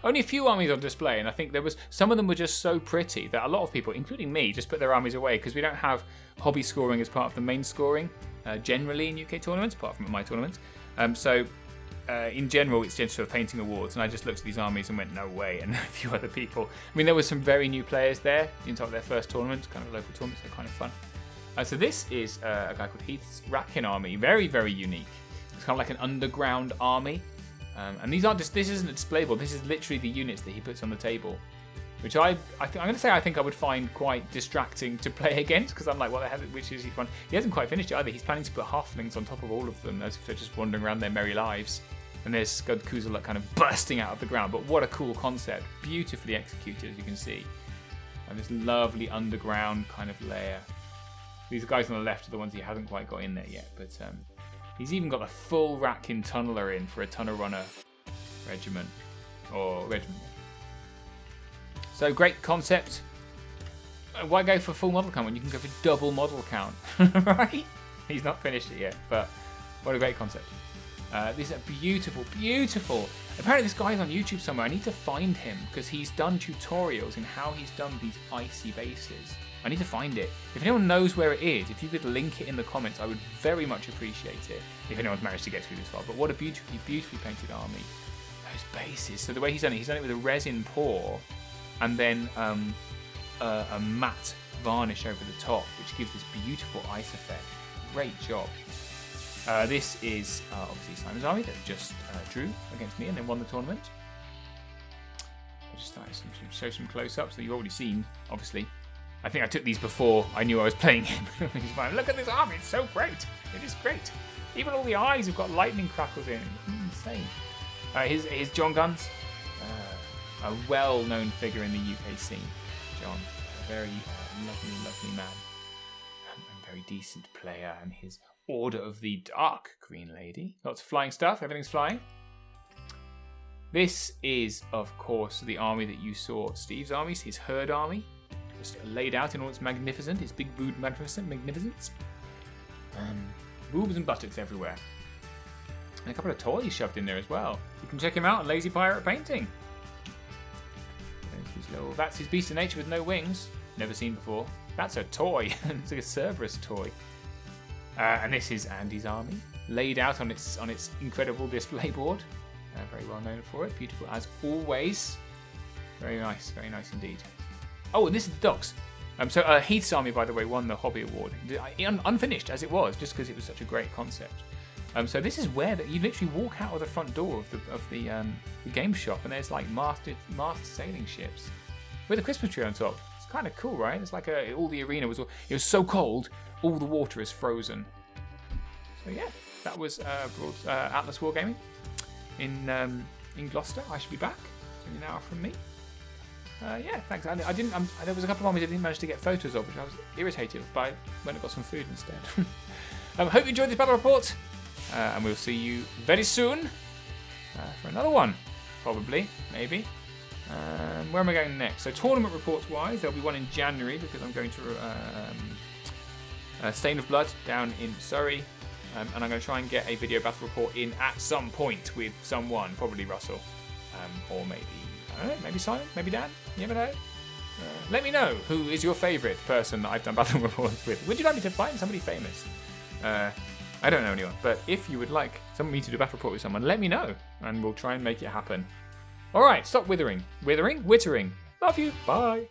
only a few armies on display, and I think some of them were just so pretty that a lot of people, including me, just put their armies away because we don't have hobby scoring as part of the main scoring generally in UK tournaments, apart from my tournaments. In general, it's just for painting awards, and I just looked at these armies and went, no way, and a few other people. I mean, there were some very new players there in their first tournament, kind of local tournaments, they're kind of fun. So this is a guy called Heath's Ratkin army, very, very unique. It's kind of like an underground army, and these aren't this isn't a display board, this is literally the units that he puts on the table. which I'm going to say I think I would find quite distracting to play against, because I'm like, what the hell, which is he fun? He hasn't quite finished it either. He's planning to put halflings on top of all of them as if they're just wandering around their merry lives. And there's Scud Kuzula kind of bursting out of the ground. But what a cool concept. Beautifully executed, as you can see. And this lovely underground kind of layer. These guys on the left are the ones he hasn't quite got in there yet. But he's even got the full Ratkin tunneler in for a tunnel runner regiment. Or regiment. So great concept. Why go for full model count when you can go for double model count? Right? He's not finished it yet. But what a great concept. These are beautiful, beautiful. Apparently this guy's on YouTube somewhere. I need to find him because he's done tutorials in how he's done these icy bases. I need to find it. If anyone knows where it is, if you could link it in the comments, I would very much appreciate it. If anyone's managed to get through this far. But what a beautifully, beautifully painted army. Those bases. So the way he's done it with a resin pour and then a matte varnish over the top, which gives this beautiful ice effect. Great job. This is obviously Simon's army that just drew against me and then won the tournament. I just started to show some close-ups that you've already seen, obviously. I think I took these before I knew I was playing him. Look at this army, it's so great. It is great. Even all the eyes have got lightning crackles in it. Insane. Here's John Guns, a well-known figure in the UK scene. John, a very lovely, lovely man. And very decent player, and his Order of the Dark Green Lady. Lots of flying stuff. Everything's flying. This is, of course, the army that you saw. Steve's army, his herd army. Just laid out in all its magnificent. Its big booed magnificence. Boobs and buttocks everywhere. And a couple of toys shoved in there as well. You can check him out on Lazy Pirate Painting. That's his Beast of Nature with no wings. Never seen before. That's a toy. It's like a Cerberus toy. And this is Andy's army, laid out on its incredible display board. Very well known for it. Beautiful as always. Very nice indeed. Oh, and this is the dogs. So Heath's army, by the way, won the Hobby Award. Unfinished as it was, just because it was such a great concept. So this is where you literally walk out of the front door of the game shop, and there's like mast sailing ships with a Christmas tree on top. It's kind of cool, right? It's like all the arena was so cold. All the water is frozen. So yeah, that was Atlas Wargaming in Gloucester. I should be back. It's only an hour from me. Yeah, thanks. I didn't. There was a couple of armies I didn't manage to get photos of, which I was irritated by when I got some food instead. Hope you enjoyed this battle report, and we'll see you very soon for another one, probably, maybe. Where am I going next? So tournament reports wise, there'll be one in January because I'm going to Stain of Blood down in Surrey, and I'm going to try and get a video battle report in at some point with someone, probably Russell, or maybe, I don't know, maybe Simon, maybe Dan, you never know. Let me know who is your favourite person that I've done battle reports with. Would you like me to find somebody famous? I don't know anyone, but if you would like me to do a battle report with someone, let me know, and we'll try and make it happen. Alright, stop withering. Wittering? Love you, bye.